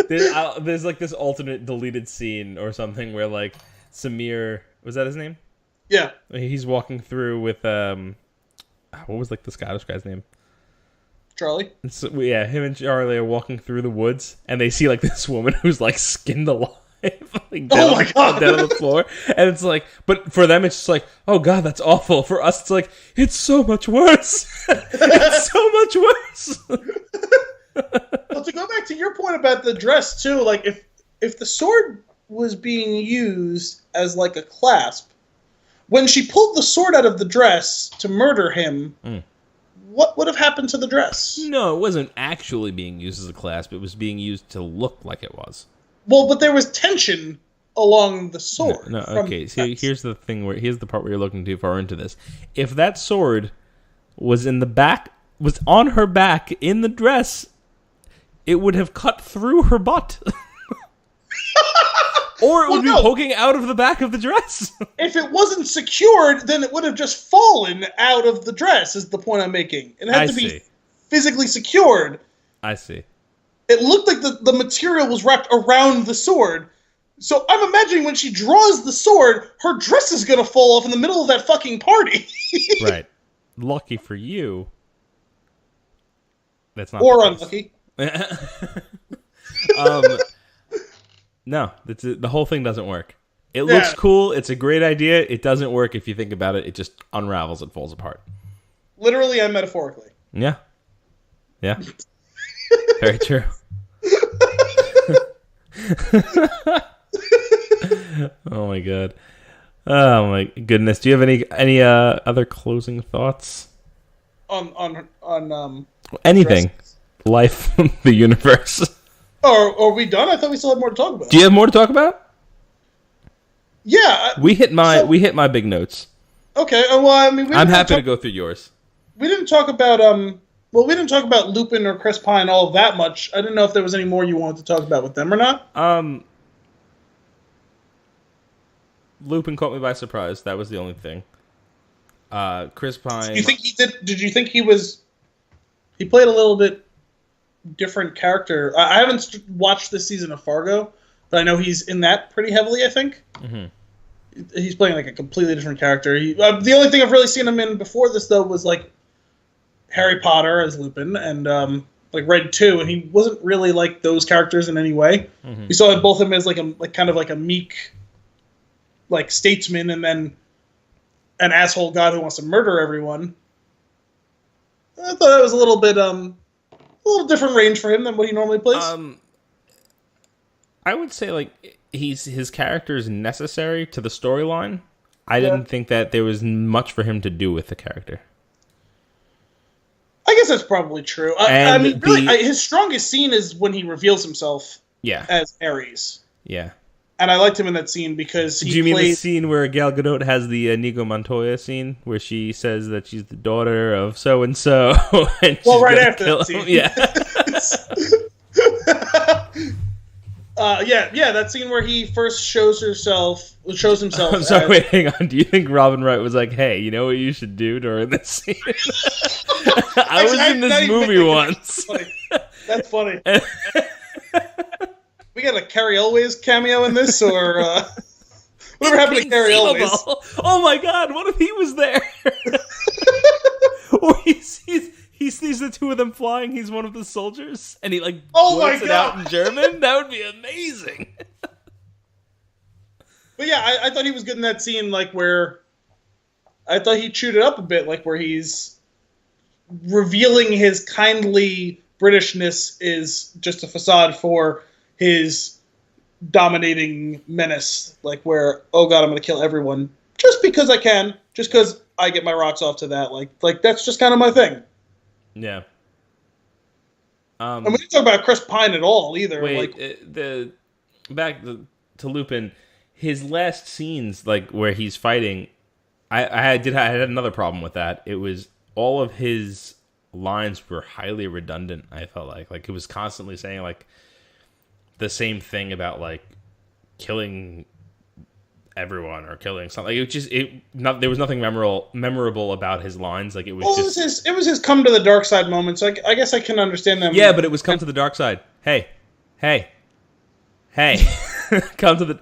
There's like this alternate deleted scene or something where like Samir, was that his name? Yeah. He's walking through with what was like the Scottish guy's name? Charlie. So, yeah, him and Charlie are walking through the woods and they see like this woman who's like skinned alive. Like dead on the floor. And it's like, but for them it's just like, oh god, that's awful. For us it's like, it's so much worse. It's so much worse. Well, to go back to your point about the dress too, like if the sword was being used as like a clasp, when she pulled the sword out of the dress to murder him, what would have happened to the dress? No, it wasn't actually being used as a clasp. It was being used to look like it was. Well, but there was tension along the sword. No, okay. So here's the thing. Here's the part where you're looking too far into this. If that sword was in the back, was on her back in the dress, it would have cut through her butt. Or it would be poking out of the back of the dress. If it wasn't secured, then it would have just fallen out of the dress, is the point I'm making. It had to be physically secured. I see. It looked like the material was wrapped around the sword. So I'm imagining when she draws the sword, her dress is going to fall off in the middle of that fucking party. Right. Lucky for you. That's not. Or unlucky. No, the whole thing doesn't work. It looks cool. It's a great idea. It doesn't work if you think about it. It just unravels. It falls apart. Literally and metaphorically. Yeah. Yeah. Very true. Oh my god. Oh my goodness. Do you have any other closing thoughts? On anything. Dresses? Life, the universe. Oh, are we done? I thought we still had more to talk about. Do you have more to talk about? Yeah. We hit my big notes. Okay. Well, I mean, I'm happy to go through yours. We didn't talk about we didn't talk about Lupin or Chris Pine all of that much. I didn't know if there was any more you wanted to talk about with them or not. Lupin caught me by surprise. That was the only thing. Chris Pine. You think he did? Did you think he was? He played a little bit different character. I haven't watched this season of Fargo, but I know he's in that pretty heavily. I think he's playing like a completely different character. The only thing I've really seen him in before this though was like Harry Potter as Lupin and like Red 2, and he wasn't really like those characters in any way. You saw both of them as like kind of like a meek, like statesman, and then an asshole god who wants to murder everyone. I thought it was a little different range for him than what he normally plays. I would say like his character is necessary to the storyline. I didn't think that there was much for him to do with the character. I guess that's probably true. I mean, really, his strongest scene is when he reveals himself as Ares. Yeah. And I liked him in that scene because Do you mean the scene where Gal Gadot has the Inigo Montoya scene where she says that she's the daughter of so-and-so? And right after that scene. Yeah. That scene where he first shows himself. I'm sorry, wait, hang on. Do you think Robin Wright was like, hey, you know what you should do during this scene? I was in this movie once. That's funny. We got a Carrie Elwes cameo in this, or whatever happened to Carrie Elwes? Oh my god, what if he was there? Or he sees the two of them flying, he's one of the soldiers, and he blurts it out in German? That would be amazing. But yeah, I thought he was good in that scene, where I thought he chewed it up a bit, where he's revealing his kindly Britishness is just a facade for his dominating menace, where, oh god, I'm going to kill everyone just because I can, just because I get my rocks off to that. Like that's just kind of my thing. Yeah. And we didn't talk about Chris Pine at all either. Back to Lupin, his last scenes, where he's fighting, I had another problem with that. It was all of his lines were highly redundant. I felt like it was constantly saying the same thing about killing everyone or killing something. There was nothing memorable about his lines. It was it was his come to the dark side moment. So I guess I can understand that. Yeah, but it was come to the dark side. Hey, come to the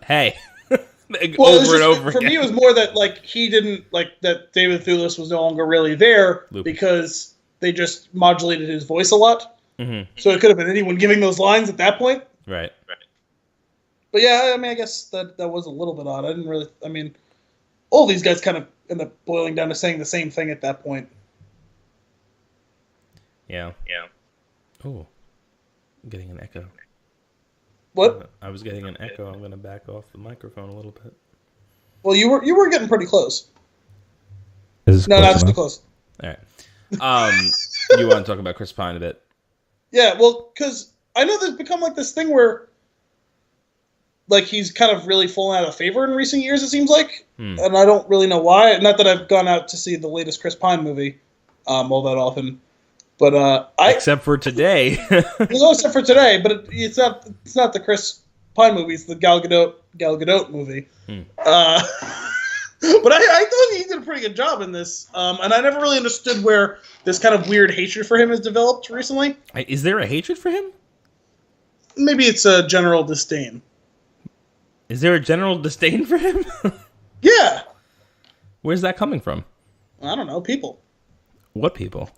over and over. For me, it was more that he didn't that David Thewlis was no longer really there because they just modulated his voice a lot. Mm-hmm. So it could have been anyone giving those lines at that point. Right. But yeah, I mean, I guess that was a little bit odd. I didn't really. I mean, all these guys kind of end up boiling down to saying the same thing at that point. Yeah. Oh, I'm getting an echo. What? I was getting an echo. I'm going to back off the microphone a little bit. Well, you were getting pretty close. Is no, not too close. All right. You want to talk about Chris Pine a bit? Yeah, well, because I know there's become this thing where he's kind of really fallen out of favor in recent years, it seems like. And I don't really know why. Not that I've gone out to see the latest Chris Pine movie all that often. But except for today. No, except for today, but it's not the Chris Pine movie, it's the Gal Gadot movie. But I thought he did a pretty good job in this. And I never really understood where this kind of weird hatred for him has developed recently. Is there a hatred for him? Maybe it's a general disdain. Is there a general disdain for him? Yeah. Where's that coming from? I don't know. People. What people?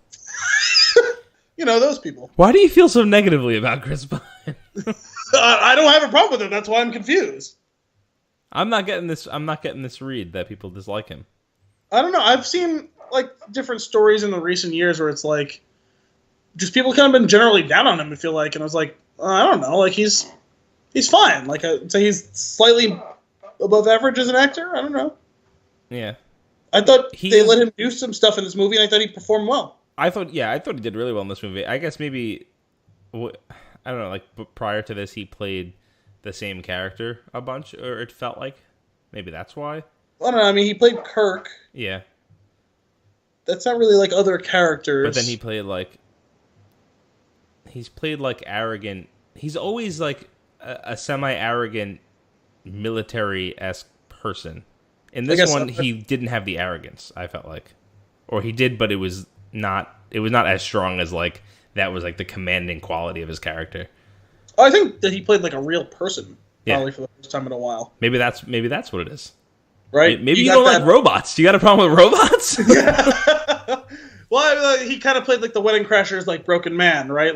Those people. Why do you feel so negatively about Chris Pine? I don't have a problem with him. That's why I'm confused. I'm not getting this read that people dislike him. I don't know. I've seen different stories in the recent years where it's just people kind of been generally down on him. I feel like, and I was like, I don't know. He's fine. I'd say he's slightly above average as an actor. I don't know. Yeah. I thought they let him do some stuff in this movie, and I thought he performed well. I thought he did really well in this movie. I guess maybe, I don't know, prior to this, he played the same character a bunch, or it felt like. Maybe that's why. I don't know. I mean, he played Kirk. Yeah. That's not really other characters. But then he played he's played arrogant. He's always a semi-arrogant military-esque person. In this one, he didn't have the arrogance, I felt like. Or he did, but it was not as strong as that was the commanding quality of his character. Oh, I think that he played a real person, probably for the first time in a while. Maybe that's what it is. Right? Maybe you don't like robots. Do you got a problem with robots? Yeah. Well, he kind of played the Wedding Crashers, broken man, right?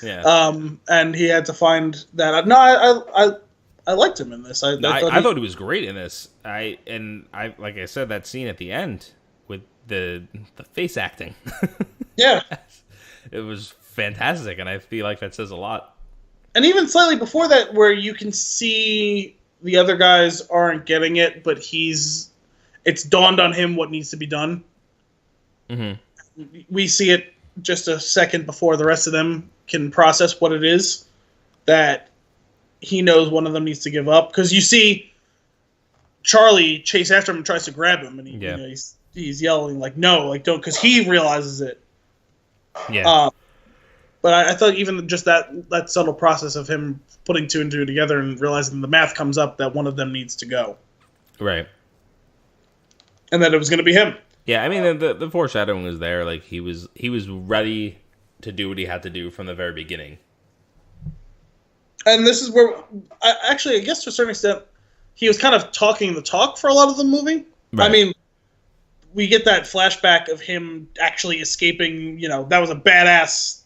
Yeah. And he had to find that. No, I liked him in this. I thought he was great in this. Like I said, that scene at the end with the face acting. Yeah. It was fantastic, and I feel like that says a lot. And even slightly before that, where you can see the other guys aren't getting it, but it's dawned on him what needs to be done. Mm-hmm. We see it just a second before the rest of them can process what it is that he knows one of them needs to give up. Because you see Charlie chase after him and tries to grab him, and he's yelling like, "No, like don't," because he realizes it. Yeah. But I thought even just that subtle process of him putting two and two together and realizing the math comes up that one of them needs to go. Right. And that it was going to be him. Yeah, I mean, the foreshadowing was there. Like, he was ready to do what he had to do from the very beginning. And this is where, I guess to a certain extent, he was kind of talking the talk for a lot of the movie. Right. I mean, we get that flashback of him actually escaping, that was a badass,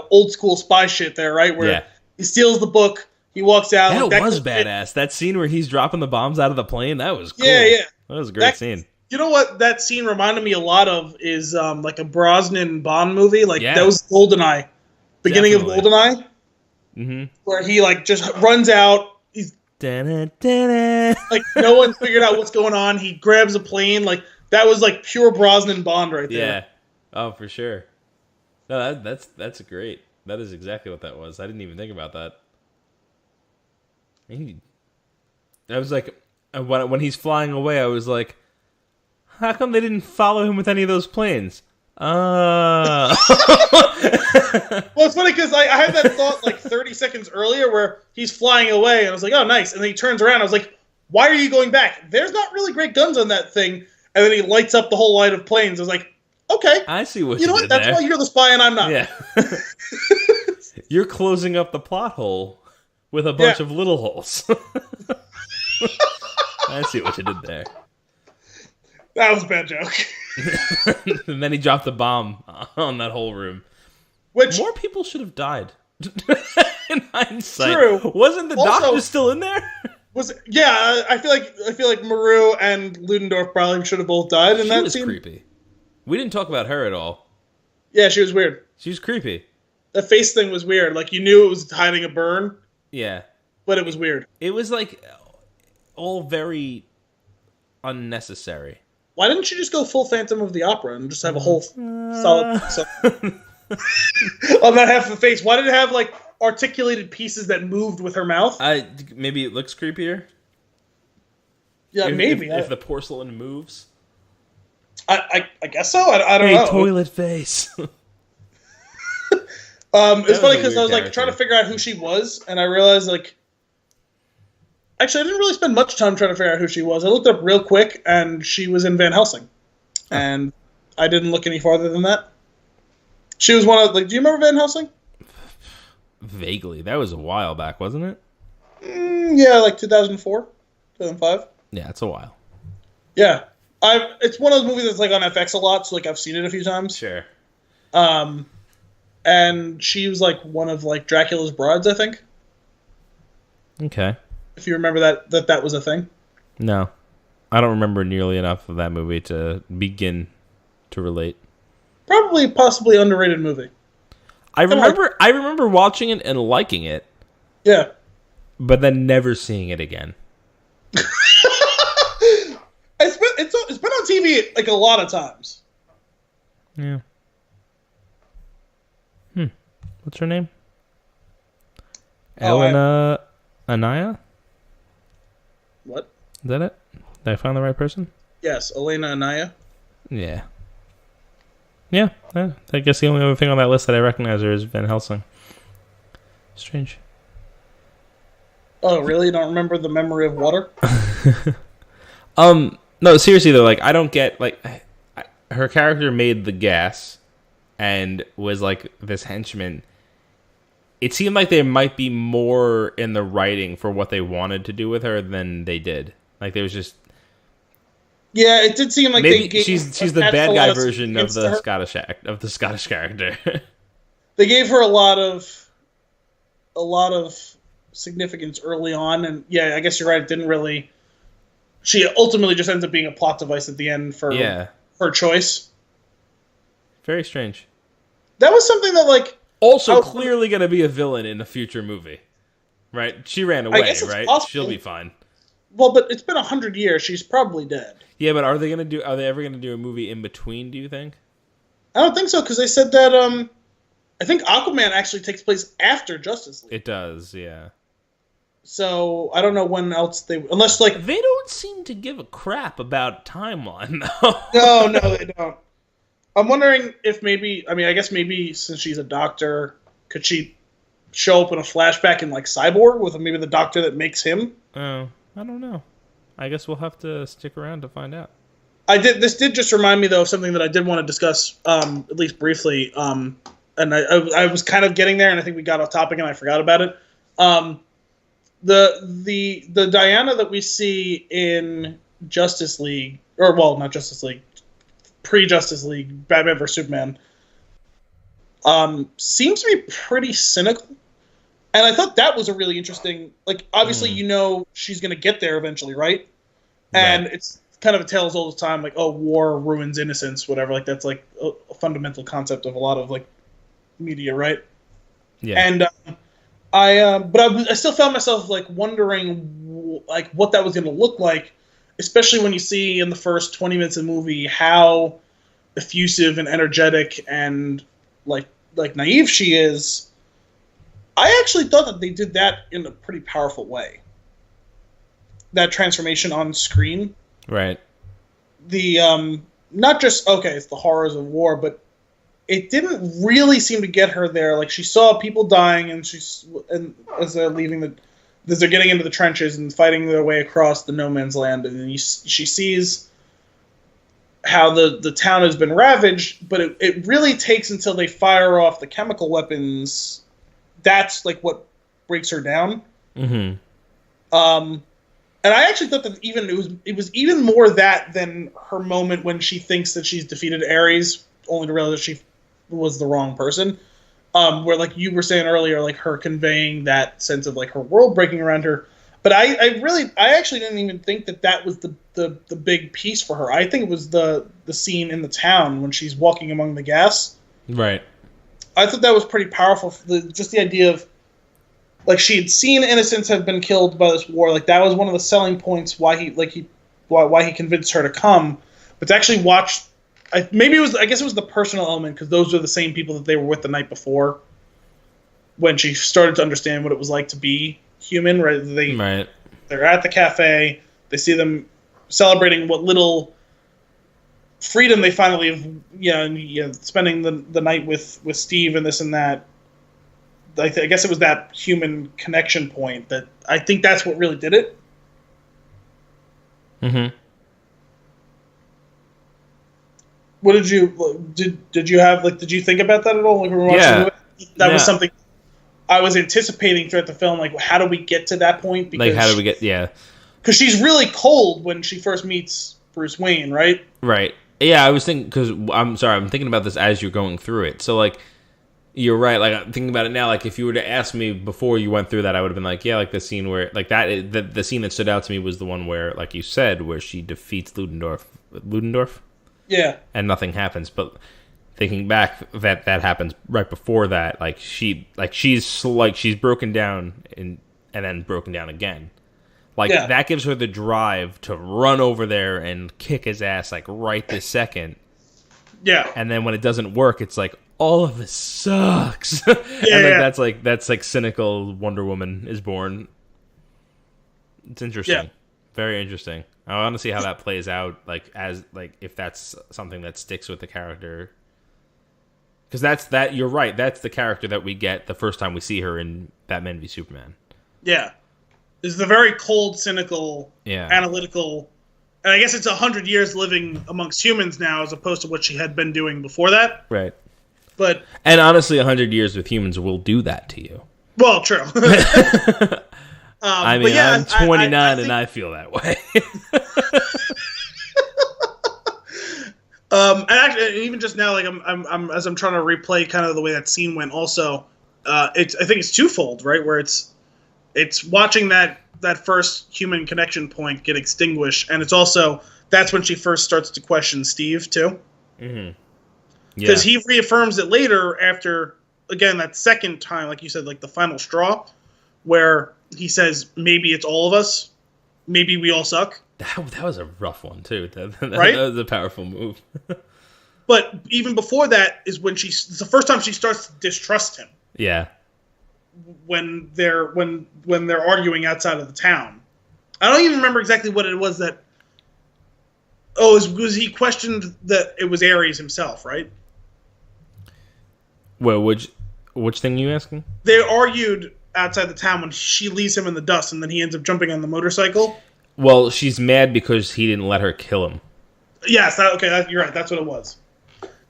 old school spy shit there, right? Where he steals the book, he walks out. That was badass. That scene where he's dropping the bombs out of the plane, that was cool. Yeah. That was a great scene. You know what that scene reminded me a lot of is like a Brosnan Bond movie. Like, that was GoldenEye. Beginning of GoldenEye. Mm-hmm. Where he, like, just runs out. He's... Like, no one figured out what's going on. He grabs a plane. Like, that was, like, pure Brosnan Bond right there. Yeah. Oh, for sure. No, that's great. That is exactly what that was. I didn't even think about that. I was like... When he's flying away, I was like, how come they didn't follow him with any of those planes? Well, it's funny because I had that thought like 30 seconds earlier where he's flying away, and I was like, oh, nice. And then he turns around, I was like, why are you going back? There's not really great guns on that thing. And then he lights up the whole line of planes. I was like, okay. I see what you know what? That's there. why you're the spy and I'm not. Yeah. You're closing up the plot hole with a bunch of little holes. I see what you did there. That was a bad joke. And then he dropped the bomb on that whole room. Which more people should have died. In hindsight, true. Wasn't the doctor still in there? I feel like Maru and Ludendorff probably should have both died in that scene. She was creepy. We didn't talk about her at all. Yeah, she was weird. She was creepy. The face thing was weird. Like, you knew it was hiding a burn. Yeah. But it was weird. It was like all very unnecessary. Why didn't you just go full Phantom of the Opera and just have a whole solid on that half of the face? Why did it have like articulated pieces that moved with her mouth? Maybe it looks creepier. Yeah, maybe if the porcelain moves. I guess so. I don't know. Toilet face. It's funny because I was like trying to figure out who she was, and I realized like. Actually, I didn't really spend much time trying to figure out who she was. I looked up real quick, and she was in Van Helsing. And I didn't look any farther than that. She was one of, like, do you remember Van Helsing? Vaguely. That was a while back, wasn't it? Yeah, like 2004, 2005. Yeah, it's a while. Yeah. It's one of those movies that's, like, on FX a lot, so, like, I've seen it a few times. Sure. And she was, like, one of, like, Dracula's brides, I think. Okay. If you remember that was a thing. No. I don't remember nearly enough of that movie to begin to relate. Possibly underrated movie. I remember watching it and liking it. Yeah. But then never seeing it again. It's been on TV like a lot of times. Yeah. What's her name? Elena Anaya? What? Is that it? Did I find the right person? Yes, Elena Anaya. Yeah. Yeah, I guess the only other thing on that list that I recognize her is Van Helsing. Strange. Oh, really? You don't remember The Memory of Water? No, seriously though, like I don't get like her character made the gas and was like this henchman. It seemed like there might be more in the writing for what they wanted to do with her than they did. Like there was just yeah, it did seem like maybe she's the bad guy version of the Scottish character. They gave her a lot of significance early on, and yeah, I guess you're right. It didn't really. She ultimately just ends up being a plot device at the end for her choice. Very strange. That was something that, like... Also clearly going to be a villain in a future movie. Right? She ran away, right? Possible. She'll be fine. Well, but it's been 100 years. She's probably dead. Yeah, but are they ever going to do a movie in between, do you think? I don't think so, because they said that, I think Aquaman actually takes place after Justice League. It does, yeah. So, I don't know when else unless, like... They don't seem to give a crap about timeline, though. No, they don't. I'm wondering if maybe, I guess maybe since she's a doctor, could she show up in a flashback in, like, Cyborg with maybe the doctor that makes him? Oh, I don't know. I guess we'll have to stick around to find out. This did just remind me, though, of something that I did want to discuss, at least briefly, and I was kind of getting there, and I think we got off topic and I forgot about it. The Diana that we see in Justice League, or, well, not Justice League, pre-Justice League, Batman vs. Superman, seems to be pretty cynical. And I thought that was a really interesting, like, obviously, she's going to get there eventually, right? And it's kind of a tale as old as time, like, oh, war ruins innocence, whatever. Like, that's, like, a fundamental concept of a lot of, like, media, right? Yeah. And I still found myself, like, wondering, like, what that was going to look like, especially when you see in the first 20 minutes of the movie how effusive and energetic and, like naive she is. I actually thought that they did that in a pretty powerful way. That transformation on screen. Right. The, not just, okay, it's the horrors of war, but it didn't really seem to get her there. Like, she saw people dying, and as they're leaving as they're getting into the trenches and fighting their way across the no man's land, and then she sees how the town has been ravaged, but it really takes until they fire off the chemical weapons. That's, like, what breaks her down. Mm-hmm. And I actually thought that it was even more that than her moment when she thinks that she's defeated Ares, only to realize that she was the wrong person. Where, like you were saying earlier, like, her conveying that sense of, like, her world breaking around her. But I actually didn't even think that was the big piece for her. I think it was the scene in the town when she's walking among the gas. Right. I thought that was pretty powerful. Just the idea of, like, she had seen innocents have been killed by this war. Like, that was one of the selling points why he convinced her to come. But to actually watch, I guess it was the personal element, because those are the same people that they were with the night before, when she started to understand what it was like to be human. Right? They're at the cafe. They see them celebrating what little freedom they finally have, spending the night with Steve and this and that. I guess it was that human connection point that I think that's what really did it. Mm-hmm. What did you have, like, did you think about that at all? Like, we were watching the movie? That was something I was anticipating throughout the film. Like, how do we get to that point? Because because she's really cold when she first meets Bruce Wayne, right? Right. Yeah, I was thinking, because I'm thinking about this as you're going through it. So, like, you're right. Like, I'm thinking about it now. Like, if you were to ask me before you went through that, I would have been like, yeah, like the scene where, like, the scene that stood out to me was the one where, like you said, where she defeats Ludendorff. Yeah. And nothing happens. But thinking back, that happens right before that. Like, she's broken down and then broken down again. Like, that gives her the drive to run over there and kick his ass, like, right this second. Yeah. And then when it doesn't work, it's like, all of this sucks. That's like cynical Wonder Woman is born. It's interesting. Yeah. Very interesting. I want to see how that plays out, like, as, like, if that's something that sticks with the character. Because you're right, that's the character that we get the first time we see her in Batman v Superman. Yeah. Is the very cold, cynical, analytical, and I guess it's 100 years living amongst humans now, as opposed to what she had been doing before that. Right. And honestly, 100 years with humans will do that to you. Well, true. I mean, I'm 29 and I feel that way. And actually, even just now, like, I'm as I'm trying to replay kind of the way that scene went. Also, I think it's twofold, right? Where it's watching that first human connection point get extinguished, and it's also that's when she first starts to question Steve too. Mm-hmm. Because he reaffirms it later after, again, that second time, like you said, like the final straw, where he says, maybe it's all of us. Maybe we all suck. That was a rough one, too. Right? That was a powerful move. But even before that is when it's the first time she starts to distrust him. Yeah. When they're arguing outside of the town. I don't even remember exactly what it was that... Oh, was he questioned that it was Ares himself, right? Well, which thing are you asking? They argued outside the town when she leaves him in the dust, and then he ends up jumping on the motorcycle. Well, she's mad because he didn't let her kill him. Yes, you're right. That's what it was.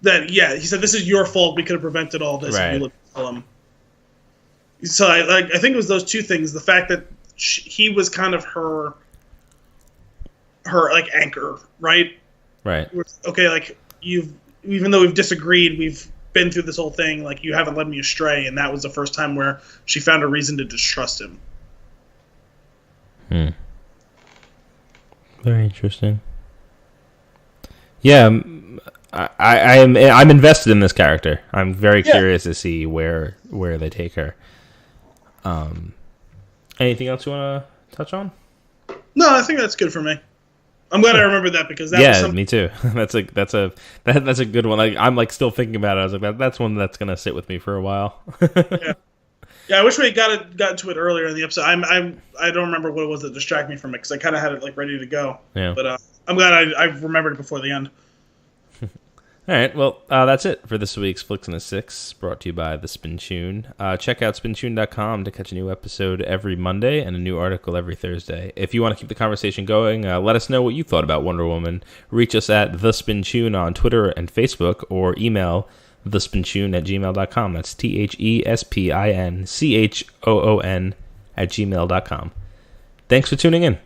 He said, "This is your fault. We could have prevented all this if you let me kill him." So I think it was those two things: the fact that he was kind of her like anchor, right? Right. Okay, like even though we've disagreed, we've been through this whole thing. Like, you haven't led me astray, and that was the first time where she found a reason to distrust him. Very interesting. Yeah, I'm invested in this character. I'm very curious to see where they take her. Anything else you want to touch on? No, I think that's good for me. I'm glad I remembered that because that was something... me too. That's a good one. I'm like still thinking about it. I was like, that's one that's gonna sit with me for a while. Yeah. I wish we got into it earlier in the episode. I don't remember what it was that distracted me from it because I kind of had it like ready to go. Yeah. But I'm glad I remembered it before the end. All right, well, that's it for this week's Flix and a Six, brought to you by the Spinchoon. Check out spinchoon.com to catch a new episode every Monday and a new article every Thursday. If you want to keep the conversation going, let us know what you thought about Wonder Woman. Reach us at The Spinchoon on Twitter and Facebook, or email thespinchoon@gmail.com. That's THESPINCHOON @gmail.com. Thanks for tuning in.